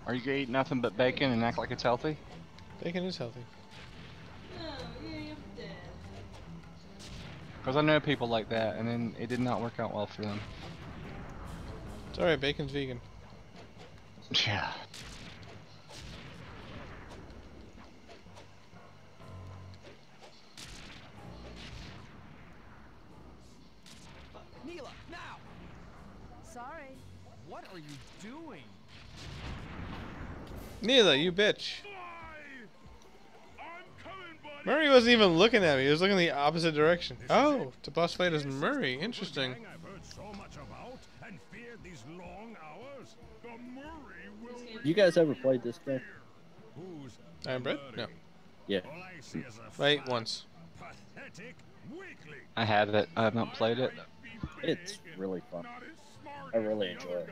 Are you gonna eat nothing but bacon and act like it's healthy? Bacon is healthy. Because I know people like that, and then it did not work out well for them. It's alright, bacon's vegan. Yeah. Neela, now! Sorry. What are you doing? Neela, you bitch. Murray wasn't even looking at me. He was looking the opposite direction. Oh, the boss fight is Murray. Interesting. I've heard so much about and feared these long hours. The Murray will You guys ever played this game? Who's Iron Bread? No. Yeah. all I see is a Wait, once. pathetic weakling. I have it. I have not played it. It's really fun. I really enjoy it.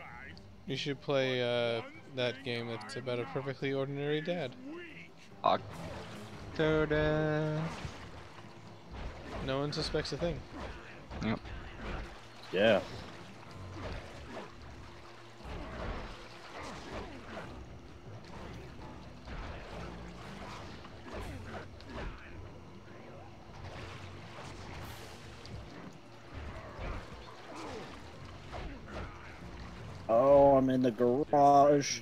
You should play that game that's about a perfectly ordinary dad. Octoda. No one suspects a thing. Yep. Yeah. Oh, I'm in the garage.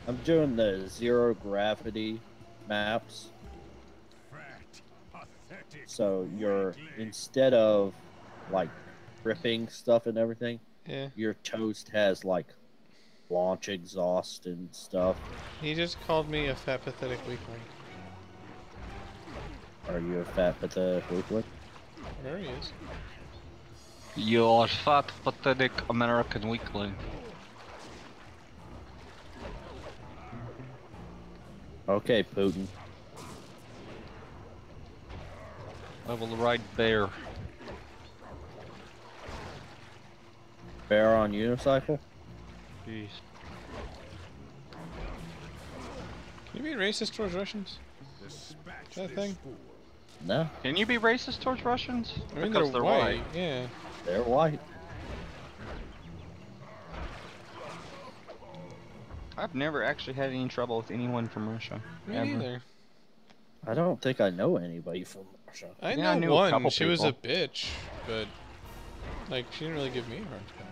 I'm doing the zero gravity maps. So you're, instead of like ripping stuff and everything, Yeah. your toast has like launch exhaust and stuff. He just called me a fat, pathetic weakling. Are you a fat pathetic weakling? There he is. You're fat, pathetic American weakling. Okay, Putin. I will ride bear. Bear on unicycle? Jeez. Can you be racist towards Russians? Is that a thing? No. Can you be racist towards Russians? I mean, Because they're white. Yeah. They're white. I've never actually had any trouble with anyone from Russia. Me ever. neither. I don't think I know anybody from Russia. I Yeah, I know knew a one. couple She was a people. bitch, but like she didn't really give me a hard time.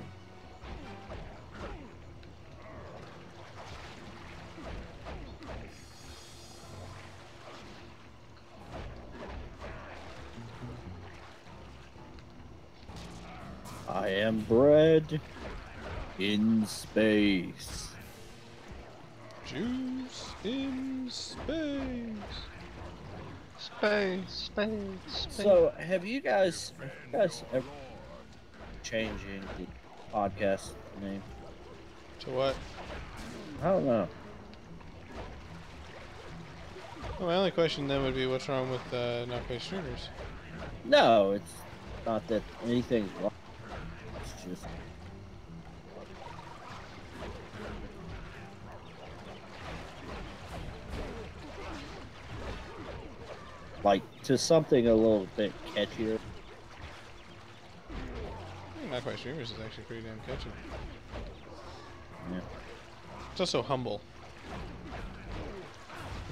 I am bred in space. Juice in space. Space. So, have you guys ever changing the podcast name? To what? I don't know. Well, my only question then would be, what's wrong with not play streamers? No, it's not that anything's wrong. It's just like to something a little bit catchier. Not quite streamers is actually pretty damn catchy. Yeah. It's also humble.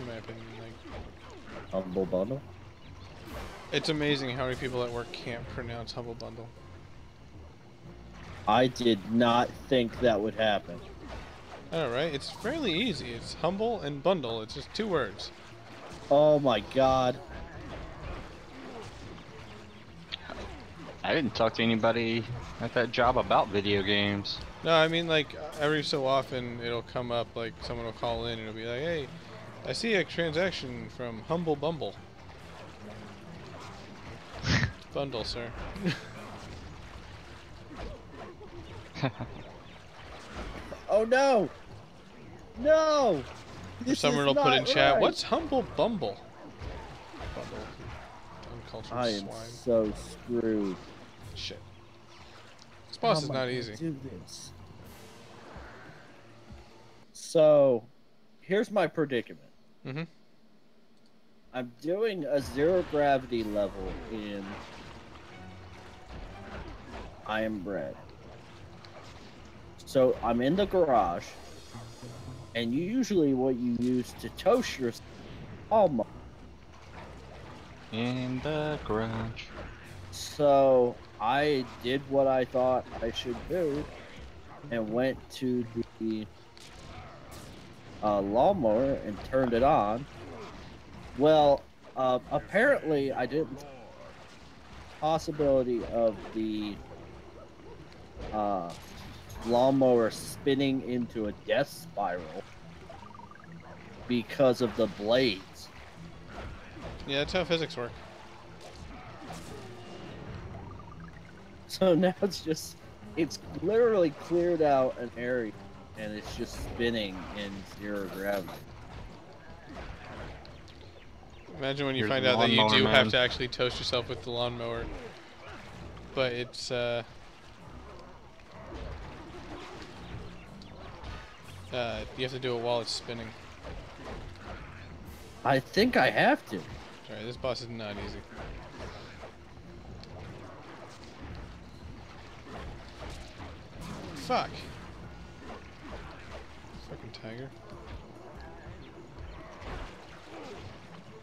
In my opinion, like Humble Bundle. it's amazing how many people at work can't pronounce Humble Bundle. I did not think that would happen. I know, right? It's fairly easy. It's humble and bundle. It's just 2 words. Oh my god. I didn't talk to anybody at that job about video games. No, I mean like every so often it'll come up, like someone will call in and it'll be like, "Hey, I see a transaction from Humble Bumble." Bundle, sir. Oh no! No! This Someone is will put in not chat, right. "What's Humble Bumble?" Bundle. Uncultured I am swine. so screwed. Shit. This boss How is am I not gonna easy. do this? So, here's my predicament. Mm-hmm. I'm doing a zero gravity level in I Am Bread. So I'm in the garage, and usually what you use to toast your almost In the garage. So I did what I thought I should do, and went to the lawnmower and turned it on. Well, apparently I didn't possibility of the lawnmower spinning into a death spiral because of the blades. Yeah, that's how physics work. So now it's literally cleared out an area and it's just spinning in zero gravity. Imagine when you Here's find the out that you lawnmower do man. have to actually toast yourself with the lawnmower. But it's, you have to do it while it's spinning. I think I have to. Sorry, this boss is not easy. Fuck. Fucking tiger.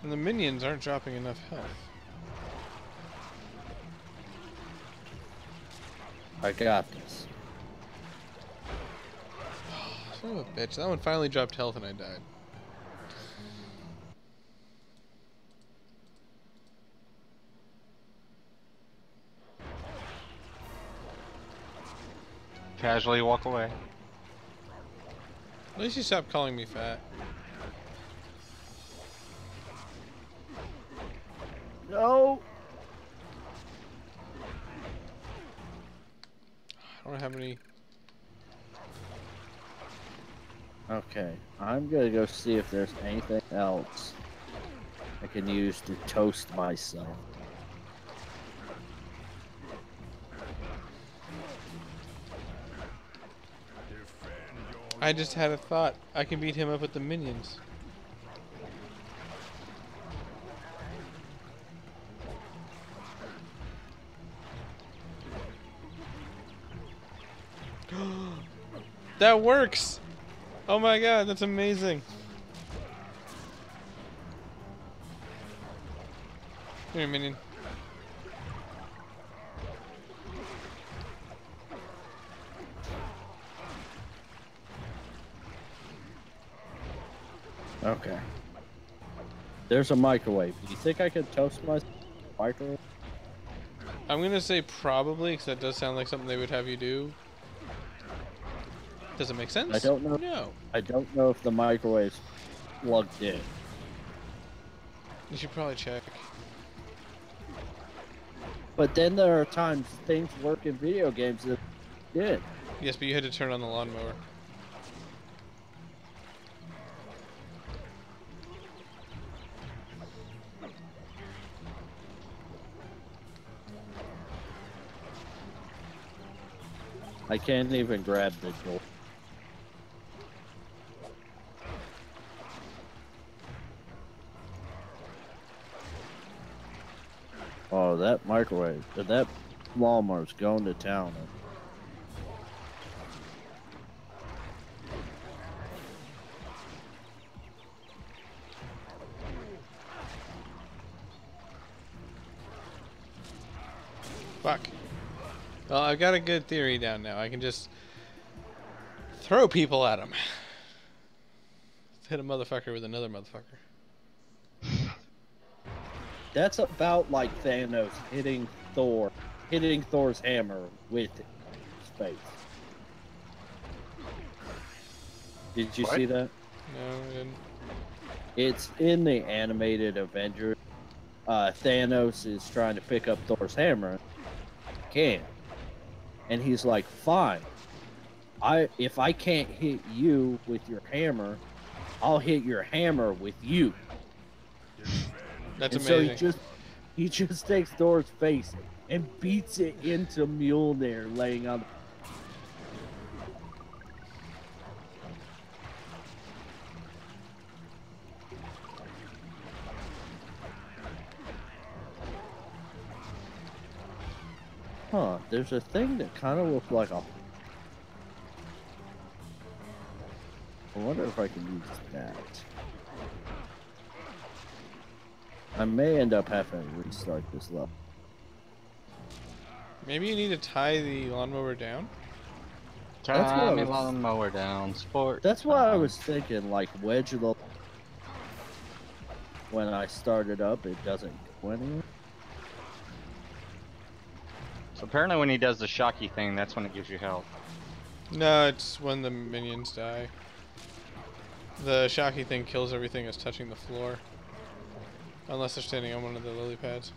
And the minions aren't dropping enough health. I got this. Son of a bitch. That one finally dropped health and I died. Casually walk away. At least you stopped calling me fat. No. many. Okay, I'm gonna go see if there's anything else I can use to toast myself. I just had a thought. I can beat him up with the minions. That works! Oh my god, that's amazing. Come here, minion. Okay. There's a microwave. Do you think I could toast my microwave? I'm gonna say probably, because that does sound like something they would have you do. Does it make sense? I don't know. No. I don't know if the microwave's plugged in. You should probably check. But then there are times things work in video games that did. Yes, but you had to turn on the lawnmower. I can't even grab the door. Oh, that microwave, that lawnmower's going to town. Fuck. Well, I've got a good theory down now. I can just throw people at him. Hit a motherfucker with another motherfucker. That's about like Thanos hitting Thor's hammer with space. Did you see that? No, I didn't. It's in the animated Avengers. Thanos is trying to pick up Thor's hammer. Can't. And he's like, fine. If I can't hit you with your hammer, I'll hit your hammer with you. That's and amazing. So he just takes Thor's face and beats it into Mjolnir laying on the... Huh, there's a thing that kind of looks like a... I wonder if I can use that. I may end up having to restart this level. Maybe you need to tie the lawnmower down? Tie the lawnmower down, sport. That's what I was thinking, like wedge the... When I start it up, it doesn't go anywhere. So apparently when he does the shocky thing, that's when it gives you health. No, it's when the minions die. The shocky thing kills everything that's touching the floor. Unless they're standing on one of the lily pads.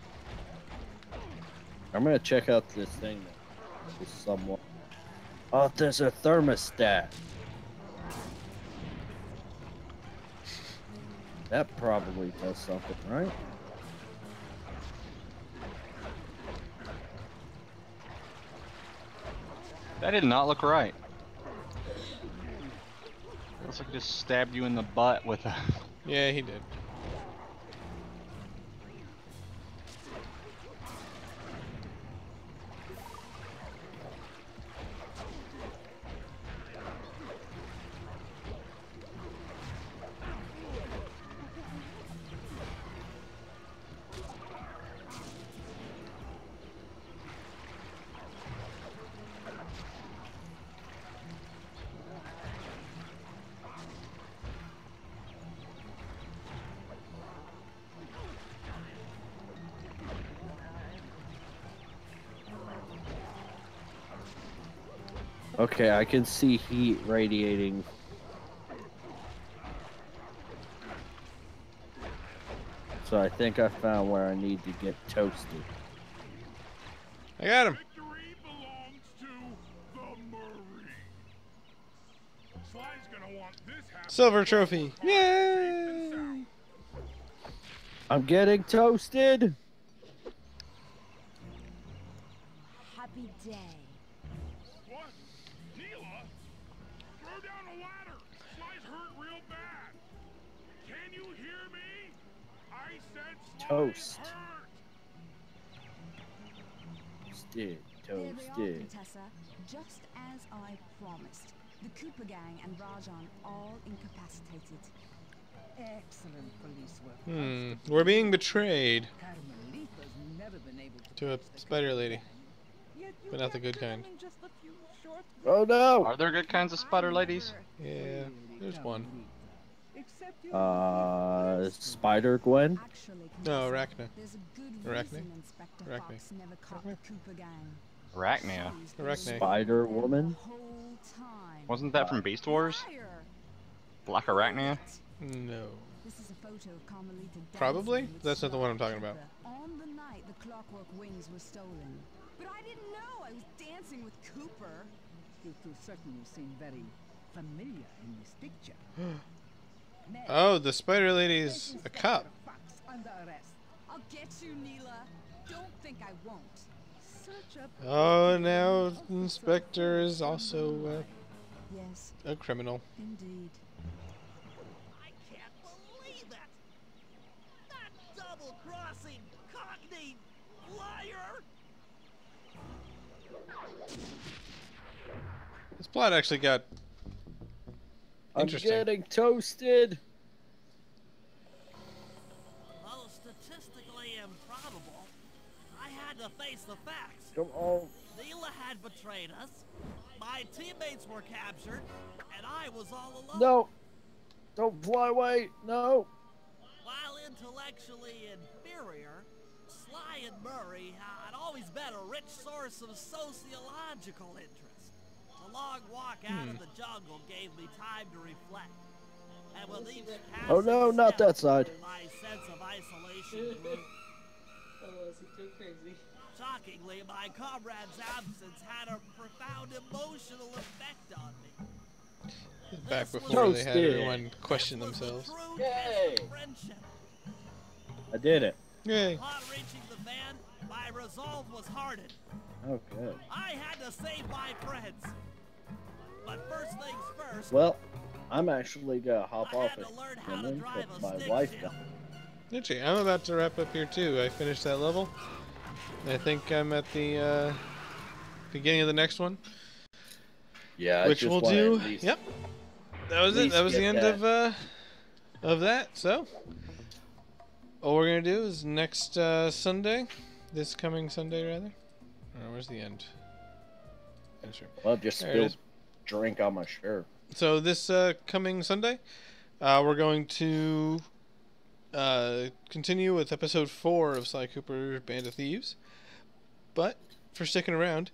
I'm gonna check out this thing that is somewhat... Oh, there's a thermostat. That probably does something, right? That did not look right. Looks like he just stabbed you in the butt with a... Yeah, he did. Okay, I can see heat radiating. So I think I found where I need to get toasted. I got him. Victory belongs to the Silver trophy. Yay! I'm getting toasted. Happy day. What? Neela? Throw down a ladder. Sly's hurt real bad. Can you hear me? I said Sly's Toast. hurt. Toasted. There we are, Toasted. Contessa. Just as I promised. The Cooper gang and Rajan all incapacitated. Excellent police work. We're being betrayed Carmelita's never been able to a spider lady, but not the good kind. Oh no! Are there good kinds of spider ladies? Yeah, there's one. Spider Gwen? No, Arachna. There's a good Arachne? reason Inspector Arachne. Fox never caught the Cooper gang. Arachnia. Arachne. Spider Woman? Whole time. Wasn't that from Beast Wars? Black Arachnia? No. This is a photo of Carmelita Probably? dancing with That's not the one I'm Sly talking about. Cooper on the night the clockwork wings were stolen. But I didn't know I was dancing with Cooper. You two certainly seem very familiar in this picture. Oh, the spider lady's a cop. Fox under arrest. I'll get you, Neela. Don't think I won't. Such a Oh, now Inspector is also Yes, a criminal. indeed. I can't believe it! That double-crossing, cockney liar! This plot actually got I'm interesting. getting toasted. Though statistically improbable, I had to face the facts. Come on. Neela had betrayed us, my teammates were captured, and I was all alone. No. Don't fly away. No. While intellectually inferior, Sly and Murray had always been a rich source of sociological interest. The long walk out of the jungle gave me time to reflect. And with each passing Oh no, not step, that side. my sense of isolation grew. Oh, is he too crazy? Shockingly, my comrade's absence had a profound emotional effect on me. Back This was before they had Toasted. everyone question was a themselves. true Yay. test of friendship. I did it. Yay. Upon reaching the van, my resolve was hardened. Okay. I had to save my friends. But first things first, Well, I'm actually gonna hop I off had it. to learn how to drive a My stick wife shift. got Actually, I'm about to wrap up here too. I finished that level. I think I'm at the beginning of the next one, Yeah, which we'll do. Yep, that was it. That was the end of that. So, all we're gonna do is next Sunday, this coming Sunday rather. Or where's the end? That's right. Well, just There it spilled is. drink on my shirt. So this coming Sunday, we're going to continue with episode 4 of Sly Cooper's Band of Thieves. But for sticking around,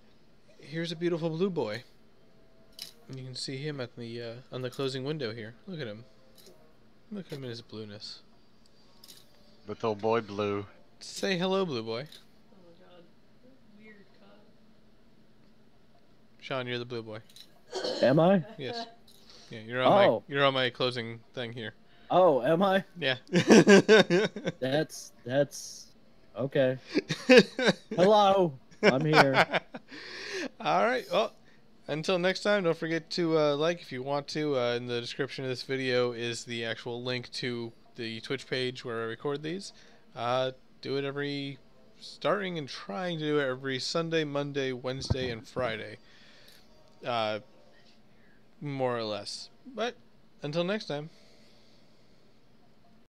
here's a beautiful blue boy. And you can see him at the on the closing window here. Look at him. Look at him in his blueness. Little boy blue. Say hello, blue boy. Oh my god. Weird cut. Sean, you're the blue boy. Am I? Yes. Yeah, you're on my closing thing here. Oh, am I? Yeah. That's okay. Hello, I'm here. All right. Well, until next time, don't forget to like if you want to. In the description of this video is the actual link to the Twitch page where I record these. Do it starting and trying to do it every Sunday, Monday, Wednesday, and Friday. More or less. But until next time.